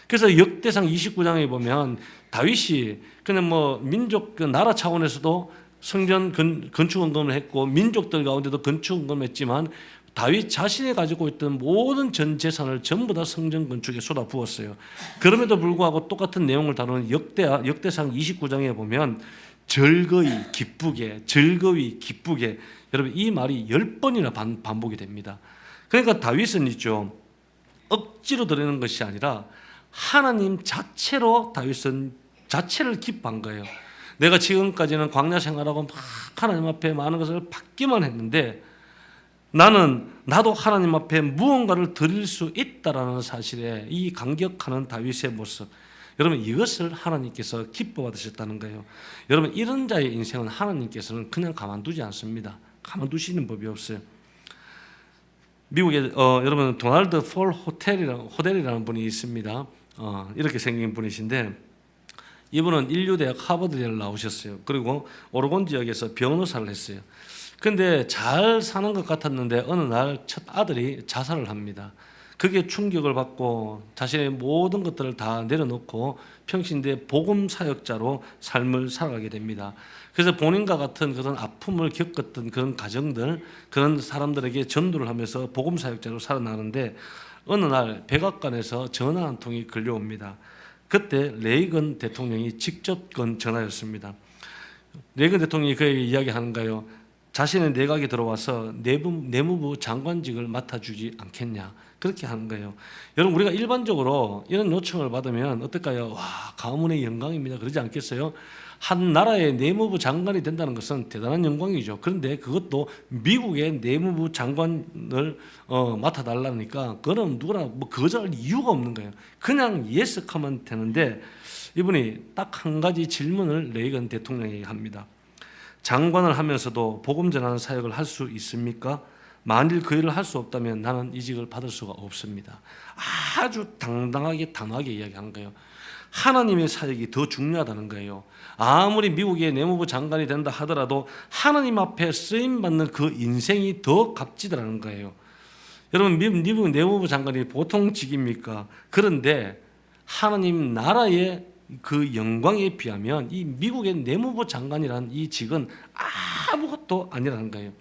그래서 역대상 29장에 보면 다윗이 그냥 뭐 민족 나라 차원에서도 성전 건축 헌금을 했고 민족들 가운데도 건축 헌금을 했지만 다윗 자신이 가지고 있던 모든 전 재산을 전부 다 성전 건축에 쏟아부었어요. 그럼에도 불구하고 똑같은 내용을 다루는 역대상 29장에 보면 즐거이 기쁘게 여러분 이 말이 10번이나 반복이 됩니다. 그러니까 다윗은 있죠. 억지로 드리는 것이 아니라 하나님 자체로 다윗은 자체를 기뻐한 거예요. 내가 지금까지는 광야 생활하고 막 하나님 앞에 많은 것을 받기만 했는데 나도 하나님 앞에 무언가를 드릴 수 있다라는 사실에 이 감격하는 다윗의 모습, 여러분 이것을 하나님께서 기뻐 받으셨다는 거예요. 여러분 이런 자의 인생은 하나님께서는 그냥 가만두지 않습니다. 가만두시는 법이 없어요. 미국에 여러분 도널드 폴 호델이라는 분이 있습니다. 이렇게 생긴 분이신데 이분은 인류대학 하버드대를 나오셨어요. 그리고 오레곤 지역에서 변호사를 했어요. 그런데 잘 사는 것 같았는데 어느 날 첫 아들이 자살을 합니다. 그게 충격을 받고 자신의 모든 것들을 다 내려놓고 평신대 복음 사역자로 삶을 살아가게 됩니다. 그래서 본인과 같은 그런 아픔을 겪었던 그런 가정들, 그런 사람들에게 전도를 하면서 복음 사역자로 살아나는데 어느 날 백악관에서 전화 한 통이 걸려옵니다. 그때 레이건 대통령이 직접 건 전화였습니다. 레이건 대통령이 그에게 이야기하는가요? 자신의 내각에 들어와서 내무부 장관직을 맡아주지 않겠냐, 그렇게 하는 거예요. 여러분, 우리가 일반적으로 이런 요청을 받으면 어떨까요? 와, 가문의 영광입니다, 그러지 않겠어요? 한 나라의 내무부 장관이 된다는 것은 대단한 영광이죠. 그런데 그것도 미국의 내무부 장관을 맡아달라니까 그거는 누구나 뭐 거절할 이유가 없는 거예요. 그냥 예스하면 되는데 이분이 딱 한 가지 질문을 레이건 대통령에게 합니다. 장관을 하면서도 복음 전하는 사역을 할 수 있습니까? 만일 그 일을 할 수 없다면 나는 이직을 받을 수가 없습니다. 아주 당당하게 단호하게 이야기한 거예요. 하나님의 사역이 더 중요하다는 거예요. 아무리 미국의 내무부 장관이 된다 하더라도 하나님 앞에 쓰임받는 그 인생이 더 값지다라는 거예요. 여러분, 미국 내무부 장관이 보통 직입니까? 그런데 하나님 나라의 그 영광에 비하면 이 미국의 내무부 장관이라는 이 직은 아무것도 아니라는 거예요.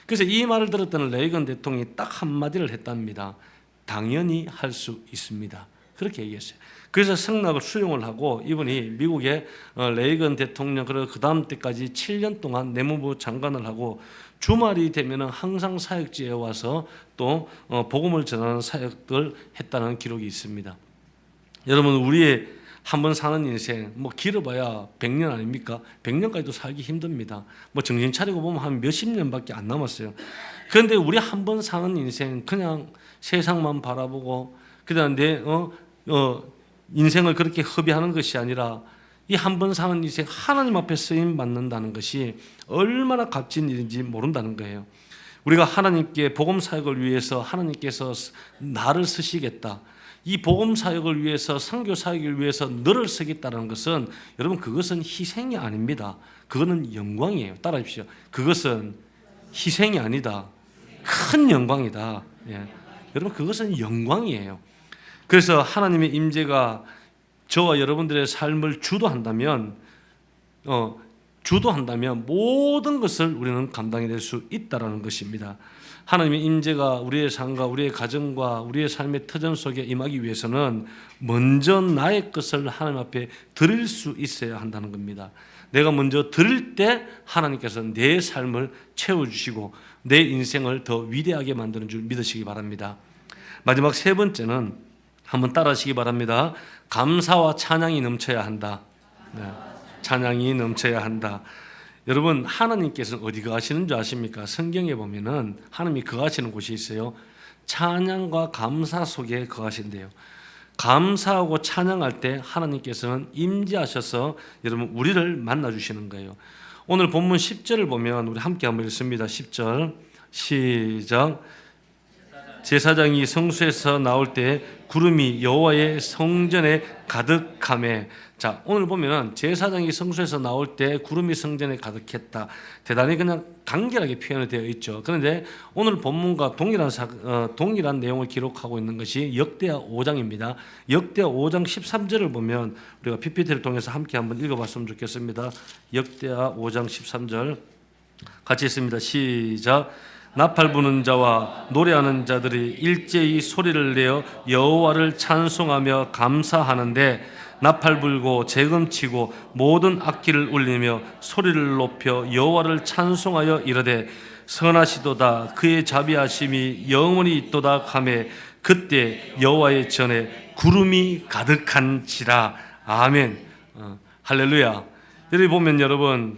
그래서 이 말을 들었던 레이건 대통령이 딱 한마디를 했답니다. 당연히 할 수 있습니다. 그렇게 얘기했어요. 그래서 승낙을 수용을 하고 이분이 미국의 레이건 대통령 그리고 그 다음 때까지 7년 동안 내무부 장관을 하고 주말이 되면은 항상 사역지에 와서 또 복음을 전하는 사역을 했다는 기록이 있습니다. 여러분, 우리의 한번 사는 인생 뭐 길어봐야 100년 아닙니까? 100년까지도 살기 힘듭니다. 뭐 정신 차리고 보면 한 몇십 년밖에 안 남았어요. 그런데 우리 한 번 사는 인생 그냥 세상만 바라보고 그다음 내 인생을 그렇게 허비하는 것이 아니라 이 한 번 사는 인생 하나님 앞에 쓰임 받는다는 것이 얼마나 값진 일인지 모른다는 거예요. 우리가 하나님께 복음 사역을 위해서 하나님께서 나를 쓰시겠다, 이 복음 사역을 위해서 선교 사역을 위해서 너를 쓰겠다는 것은 여러분 그것은 희생이 아닙니다. 그거는 영광이에요. 따라하십시오. 그것은 희생이 아니다. 큰 영광이다. 예. 여러분 그것은 영광이에요. 그래서 하나님의 임재가 저와 여러분들의 삶을 주도한다면 모든 것을 우리는 감당해낼 수 있다라는 것입니다. 하나님의 임재가 우리의 삶과 우리의 가정과 우리의 삶의 터전 속에 임하기 위해서는 먼저 나의 것을 하나님 앞에 드릴 수 있어야 한다는 겁니다. 내가 먼저 드릴 때 하나님께서 내 삶을 채워주시고 내 인생을 더 위대하게 만드는 줄 믿으시기 바랍니다. 마지막 세 번째는 한번 따라하시기 바랍니다. 감사와 찬양이 넘쳐야 한다. 네. 찬양이 넘쳐야 한다. 여러분, 하나님께서는 어디 거하시는 줄 아십니까? 성경에 보면은 하나님이 거하시는 곳이 있어요. 찬양과 감사 속에 거하신대요. 감사하고 찬양할 때 하나님께서는 임재하셔서 여러분 우리를 만나 주시는 거예요. 오늘 본문 10절을 보면 우리 함께 한번 읽습니다. 10절 시작. 제사장이 성소에서 나올 때 구름이 여호와의 성전에 가득하매. 자, 오늘 보면은 제사장이 성소에서 나올 때 구름이 성전에 가득했다. 대단히 그냥 간결하게 표현이 되어 있죠. 그런데 오늘 본문과 동일한 내용을 기록하고 있는 것이 역대하 5장입니다. 역대하 5장 13절을 보면 우리가 PPT를 통해서 함께 한번 읽어봤으면 좋겠습니다. 역대하 5장 13절 같이 읽습니다. 시작. 나팔 부는 자와 노래하는 자들이 일제히 소리를 내어 여호와를 찬송하며 감사하는데 나팔 불고 재금치고 모든 악기를 울리며 소리를 높여 여호와를 찬송하여 이르되 선하시도다 그의 자비하심이 영원히 있도다 하매 그때 여호와의 전에 구름이 가득한지라. 아멘. 할렐루야. 여기 보면 여러분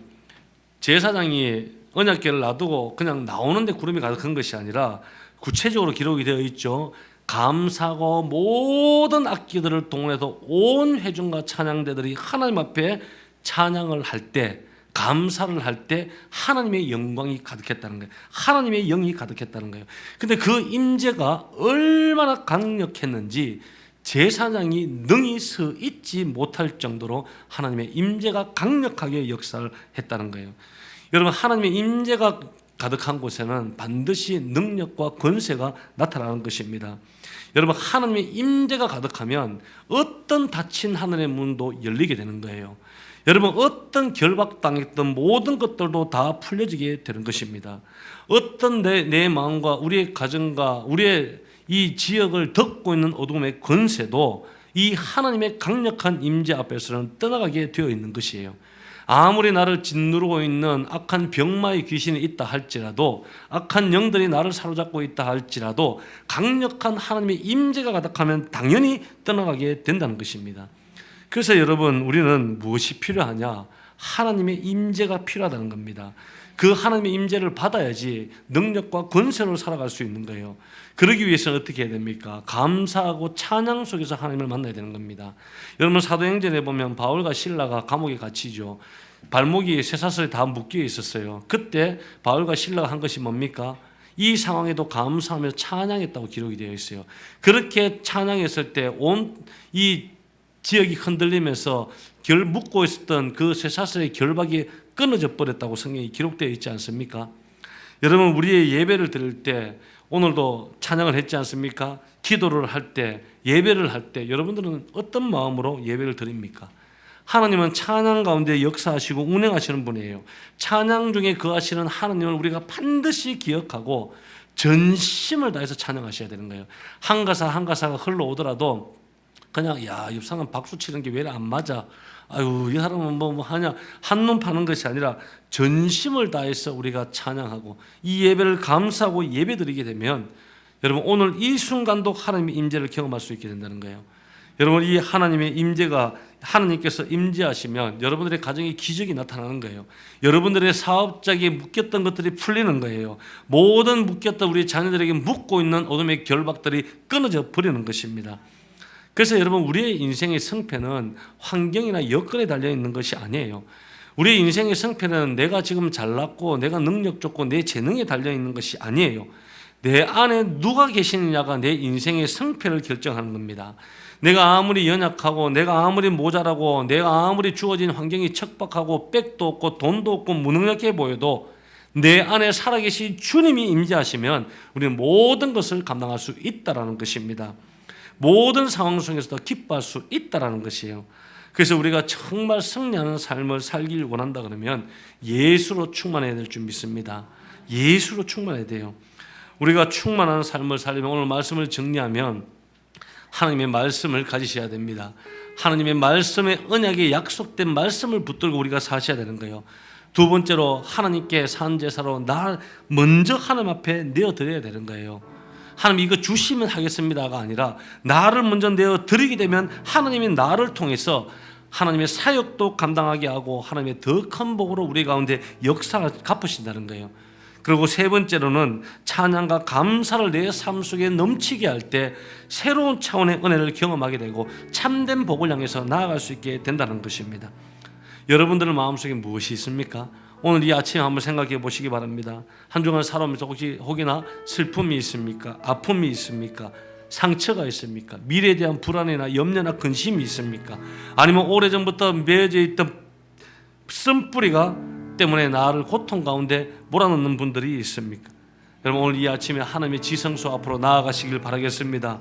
제사장이 언약궤를 놔두고 그냥 나오는데 구름이 가득한 것이 아니라 구체적으로 기록이 되어 있죠. 감사하고 모든 악기들을 동원해서 온 회중과 찬양대들이 하나님 앞에 찬양을 할 때, 감사를 할 때 하나님의 영광이 가득했다는 거예요. 하나님의 영이 가득했다는 거예요. 근데 그 임재가 얼마나 강력했는지 제사장이 능히 서 있지 못할 정도로 하나님의 임재가 강력하게 역사를 했다는 거예요. 여러분, 하나님의 임재가 가득한 곳에는 반드시 능력과 권세가 나타나는 것입니다. 여러분, 하나님의 임재가 가득하면 어떤 닫힌 하늘의 문도 열리게 되는 거예요. 여러분, 어떤 결박당했던 모든 것들도 다 풀려지게 되는 것입니다. 어떤 내 마음과 우리의 가정과 우리의 이 지역을 덮고 있는 어둠의 권세도 이 하나님의 강력한 임재 앞에서는 떠나가게 되어 있는 것이에요. 아무리 나를 짓누르고 있는 악한 병마의 귀신이 있다 할지라도, 악한 영들이 나를 사로잡고 있다 할지라도 강력한 하나님의 임재가 가득하면 당연히 떠나가게 된다는 것입니다. 그래서 여러분, 우리는 무엇이 필요하냐? 하나님의 임재가 필요하다는 겁니다. 그 하나님의 임재를 받아야지 능력과 권세로 살아갈 수 있는 거예요. 그러기 위해서는 어떻게 해야 됩니까? 감사하고 찬양 속에서 하나님을 만나야 되는 겁니다. 여러분, 사도행전에 보면 바울과 실라가 감옥에 갇히죠. 발목이 쇠사슬에 다 묶여 있었어요. 그때 바울과 실라가 한 것이 뭡니까? 이 상황에도 감사하며 찬양했다고 기록이 되어 있어요. 그렇게 찬양했을 때 온 이 지역이 흔들리면서 묶고 있었던 그 쇠사슬의 결박이 끊어져 버렸다고 성경이 기록되어 있지 않습니까? 여러분, 우리의 예배를 드릴 때 오늘도 찬양을 했지 않습니까? 기도를 할 때, 예배를 할 때 여러분들은 어떤 마음으로 예배를 드립니까? 하나님은 찬양 가운데 역사하시고 운행하시는 분이에요. 찬양 중에 거하시는 하나님을 우리가 반드시 기억하고 전심을 다해서 찬양하셔야 되는 거예요. 한 가사 한 가사가 흘러오더라도 그냥 옆 사람 박수 치는 게 왜 안 맞아? 아유, 이 사람은 뭐 하냐? 한눈 파는 것이 아니라 전심을 다해서 우리가 찬양하고 이 예배를 감사하고 예배드리게 되면 여러분, 오늘 이 순간도 하나님의 임재를 경험할 수 있게 된다는 거예요. 여러분, 이 하나님의 임재가, 하나님께서 임재하시면 여러분들의 가정에 기적이 나타나는 거예요. 여러분들의 사업장에 묶였던 것들이 풀리는 거예요. 모든 묶였던 우리 자녀들에게 묶고 있는 어둠의 결박들이 끊어져 버리는 것입니다. 그래서 여러분, 우리의 인생의 승패는 환경이나 여건에 달려있는 것이 아니에요. 우리의 인생의 승패는 내가 지금 잘났고 내가 능력 좋고 내 재능에 달려있는 것이 아니에요. 내 안에 누가 계시느냐가 내 인생의 승패를 결정하는 겁니다. 내가 아무리 연약하고 내가 아무리 모자라고 내가 아무리 주어진 환경이 척박하고 백도 없고 돈도 없고 무능력해 보여도 내 안에 살아계신 주님이 임재하시면 우리는 모든 것을 감당할 수 있다는 것입니다. 모든 상황 속에서도 기뻐할 수 있다는 것이에요. 그래서 우리가 정말 승리하는 삶을 살길 원한다 그러면 예수로 충만해야 될 줄 믿습니다. 예수로 충만해야 돼요. 우리가 충만한 삶을 살려면 오늘 말씀을 정리하면 하나님의 말씀을 가지셔야 됩니다. 하나님의 말씀의 언약에 약속된 말씀을 붙들고 우리가 사셔야 되는 거예요. 두 번째로 하나님께 산 제사로 나 먼저 하나님 앞에 내어드려야 되는 거예요. 하나님 이거 주시면 하겠습니다가 아니라 나를 먼저 내어드리게 되면 하나님이 나를 통해서 하나님의 사역도 감당하게 하고 하나님의 더 큰 복으로 우리 가운데 역사를 갚으신다는 거예요. 그리고 세 번째로는 찬양과 감사를 내 삶 속에 넘치게 할 때 새로운 차원의 은혜를 경험하게 되고 참된 복을 향해서 나아갈 수 있게 된다는 것입니다. 여러분들의 마음속에 무엇이 있습니까? 오늘 이 아침에 한번 생각해 보시기 바랍니다. 한 주간 살아오면서 혹이나 슬픔이 있습니까? 아픔이 있습니까? 상처가 있습니까? 미래에 대한 불안이나 염려나 근심이 있습니까? 아니면 오래전부터 매어져 있던 쓴뿌리가 때문에 나를 고통 가운데 몰아넣는 분들이 있습니까? 여러분 오늘 이 아침에 하나님의 지성소 앞으로 나아가시길 바라겠습니다.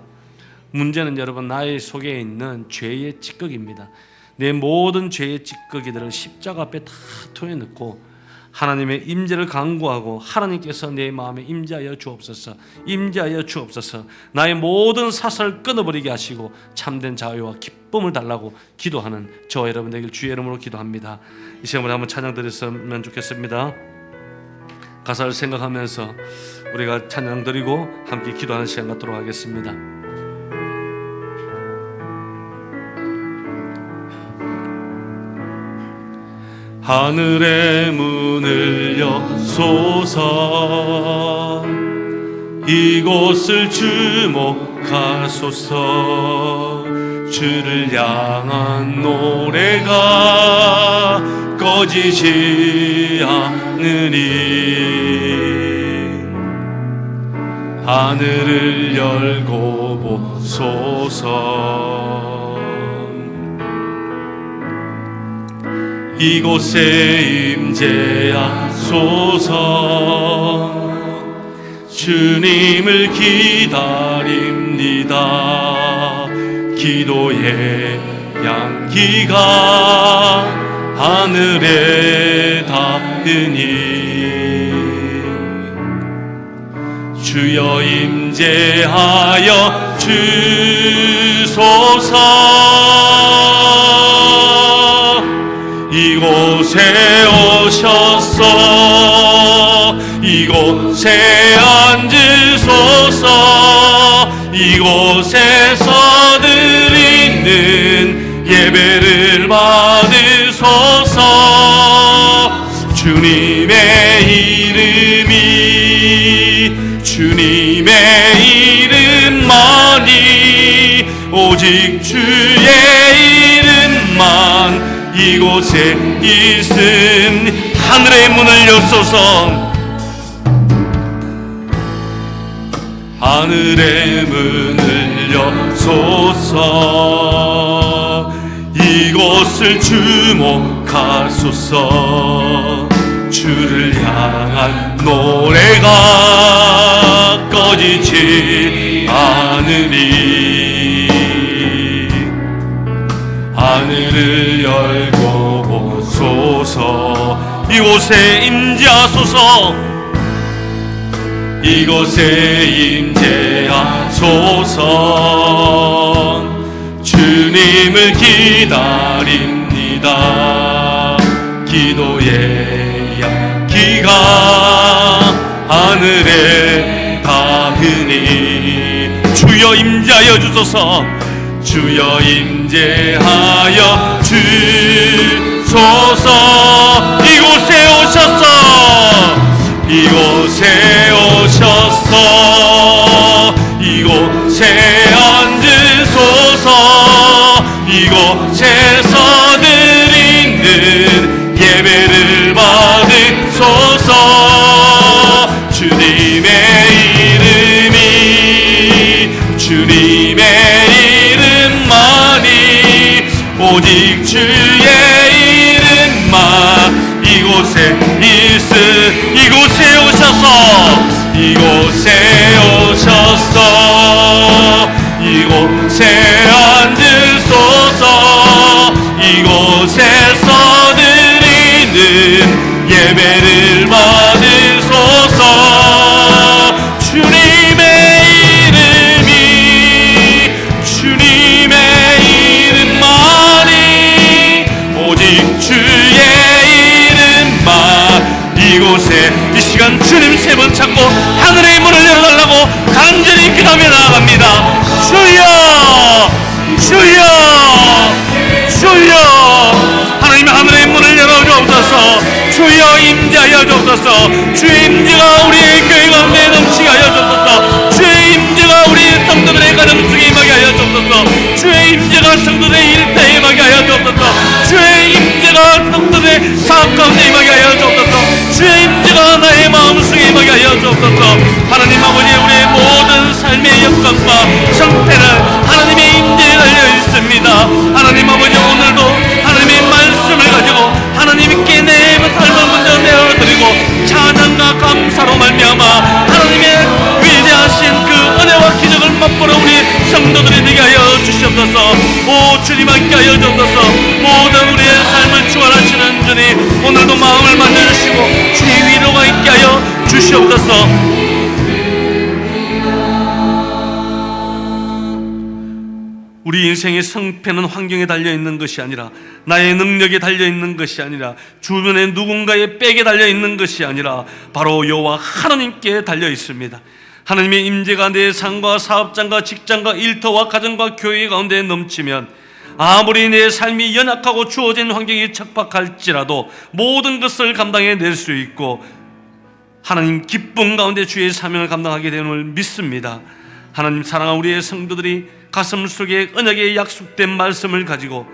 문제는 여러분 나의 속에 있는 죄의 찌꺼기입니다. 내 모든 죄의 찌꺼기들을 십자가 앞에 다 토해넣고 하나님의 임재를 간구하고 하나님께서 내 마음에 임재하여 주옵소서, 임재하여 주옵소서. 나의 모든 사슬을 끊어버리게 하시고 참된 자유와 기쁨을 달라고 기도하는 저와 여러분 되길 주의 이름으로 기도합니다. 이 시간에 한번 찬양 드렸으면 좋겠습니다. 가사를 생각하면서 우리가 찬양 드리고 함께 기도하는 시간 갖도록 하겠습니다. 하늘의 문을 여소서, 이곳을 주목하소서. 주를 향한 노래가 꺼지지 않으니 하늘을 열고 보소서. 이곳에 임재하소서. 주님을 기다립니다. 기다립니다. 기도의 향기가 하늘에 닿으니 주여 임재하여 주소서. 이곳에 오셔서 이곳에 앉으소서. 이곳에서 드리는 예배를 받으소서. 주님의 이름만이 오직 주의 이름만 이곳에 있음. 하늘의 문을 여소서. 하늘의 문을 여소서. 이곳을 주목하소서. 주를 향한 노래가 꺼지지 않으리. 하늘을 열고 보소서. 이곳에 임재하소서. 이곳에 임재하소서. 주님을 기다립니다. 기도의 향기가 하늘에 닿으니 주여 임재하여 주소서. 주여 임재하여 주소서. 이곳에 오셔서 이곳에 오셔서 이곳에 앉으소서. 이곳에서 드리는 예배를 받으소서. 주님의 이름만이 오직 주의 이름만 이곳에 있음. 이곳에 오셔서 이곳에 앉으소서. 이곳에서 드리는 예배를 받으소서. 주님의 이름만이 오직 주의 이름만 이곳에 이 시간 주님 세 번 찾고 하늘의 문을 열어달라고 간절히 기도하며 나아갑니다. 주여 하나님 하늘의 문을 열어주옵소서. 주여 임재하여 주옵소서. 주의 임재가 우리의 교회 가운데 넘치게 하여 주옵소서. 주의 임재가 우리 성도들의 가정 중에 임하게 하여 주옵소서. 주의 임재가 성도들의 일터에 임하게 하여 주옵소서. 주의 임재가 성도들의 사업 가운데 임하게 하여 주옵소서. 주의 임재가 나의 마음속에 임하게 하여 주옵소서. 하나님 아버지 우리의 모든 삶의 역광과 성패는 하나님의 임재에 달려 있습니다. 하나님 아버지 오늘도 하나님의 말씀을 가지고 하나님께 내 삶을 먼저 내어드리고 찬양과 감사로 말미암아 하나님의 위대하신 그 은혜와 기적을 맛보러 우리 성도들이 되게 하여 주시옵소서. 오 주님 함께 하여 주옵소서. 모든 우리의 삶을 주관하시는 주님 오늘도 마음을 만져주시고 주의 위로가 있게 하여 주시옵소서. 우리 인생의 성패는 환경에 달려있는 것이 아니라 나의 능력에 달려있는 것이 아니라 주변에 누군가의 백에 달려있는 것이 아니라 바로 여호와 하나님께 달려있습니다. 하나님의 임재가 내 삶과 사업장과 직장과 일터와 가정과 교회 가운데 넘치면 아무리 내 삶이 연약하고 주어진 환경이 척박할지라도 모든 것을 감당해낼 수 있고 하나님 기쁨 가운데 주의 사명을 감당하게 되는 믿습니다. 하나님 사랑하는 우리의 성도들이 가슴 속에 언약의 약속된 말씀을 가지고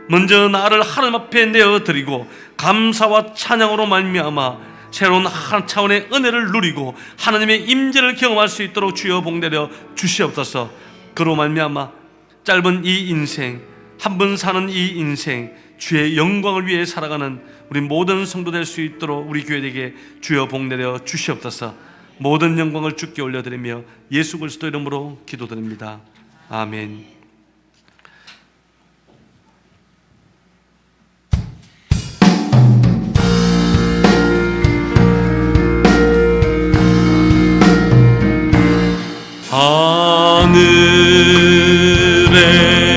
먼저 나를 하나님 앞에 내어드리고 감사와 찬양으로 말미암아 새로운 한 차원의 은혜를 누리고 하나님의 임재를 경험할 수 있도록 주여 복내려 주시옵소서. 그로 말미암아 짧은 이 인생 한 번 사는 이 인생 주의 영광을 위해 살아가는 우리 모든 성도 될 수 있도록 우리 교회에게 주여 복내려 주시옵소서. 모든 영광을 주께 올려드리며 예수 그리스도 이름으로 기도드립니다. 아멘.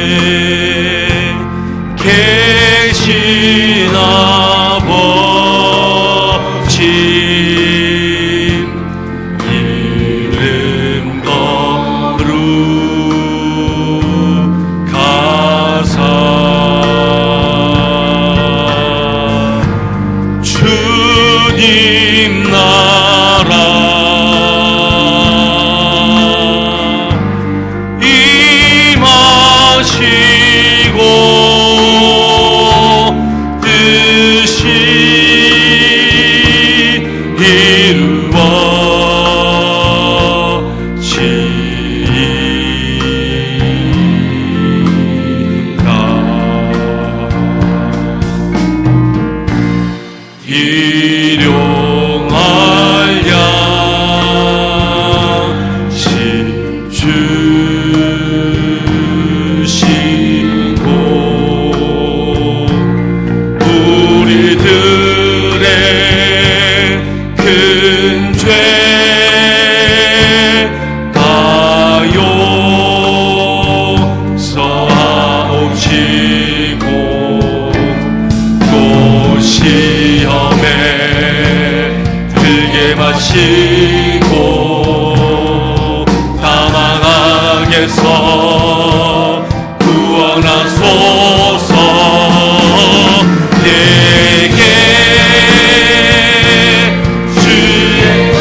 하늘에 계신 아버지 이름 거룩하사 주님 나라 임하시고 뜻이 이루어지리라. 일용할 양식 주시고 우리들의 큰 죄 다 용서하옵시고 또 시험에 들게 마시고 다만 악에서 구원하소서. 내게 주의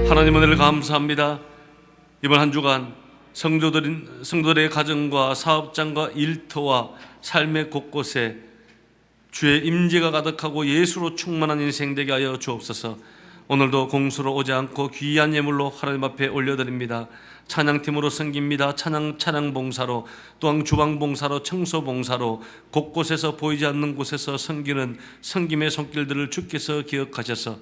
하나님 은혜를 감사합니다. 이번 한 주간 성도들의 가정과 사업장과 일터와 삶의 곳곳에 주의 임재가 가득하고 예수로 충만한 인생 되게 하여 주옵소서. 오늘도 공수로 오지 않고 귀한 예물로 하나님 앞에 올려드립니다. 찬양팀으로 섬깁니다. 찬양 봉사로, 또한 주방 봉사로, 청소 봉사로 곳곳에서 보이지 않는 곳에서 섬기는 섬김의 손길들을 주께서 기억하셔서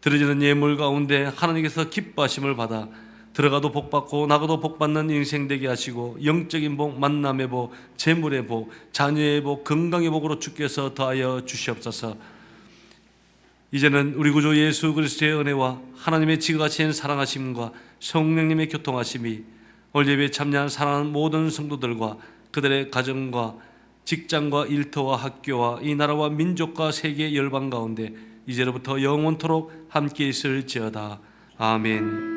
드려지는 예물 가운데 하나님께서 기뻐하심을 받아 들어가도 복받고 나가도 복받는 인생 되게 하시고 영적인 복, 만남의 복, 재물의 복, 자녀의 복, 건강의 복으로 주께서 더하여 주시옵소서. 이제는 우리 구주 예수 그리스도의 은혜와 하나님의 지극하신 사랑하심과 성령님의 교통하심이 오늘 예배에 참여한 사랑하는 모든 성도들과 그들의 가정과 직장과 일터와 학교와 이 나라와 민족과 세계 열방 가운데 이제로부터 영원토록 함께 있을지어다. 아멘.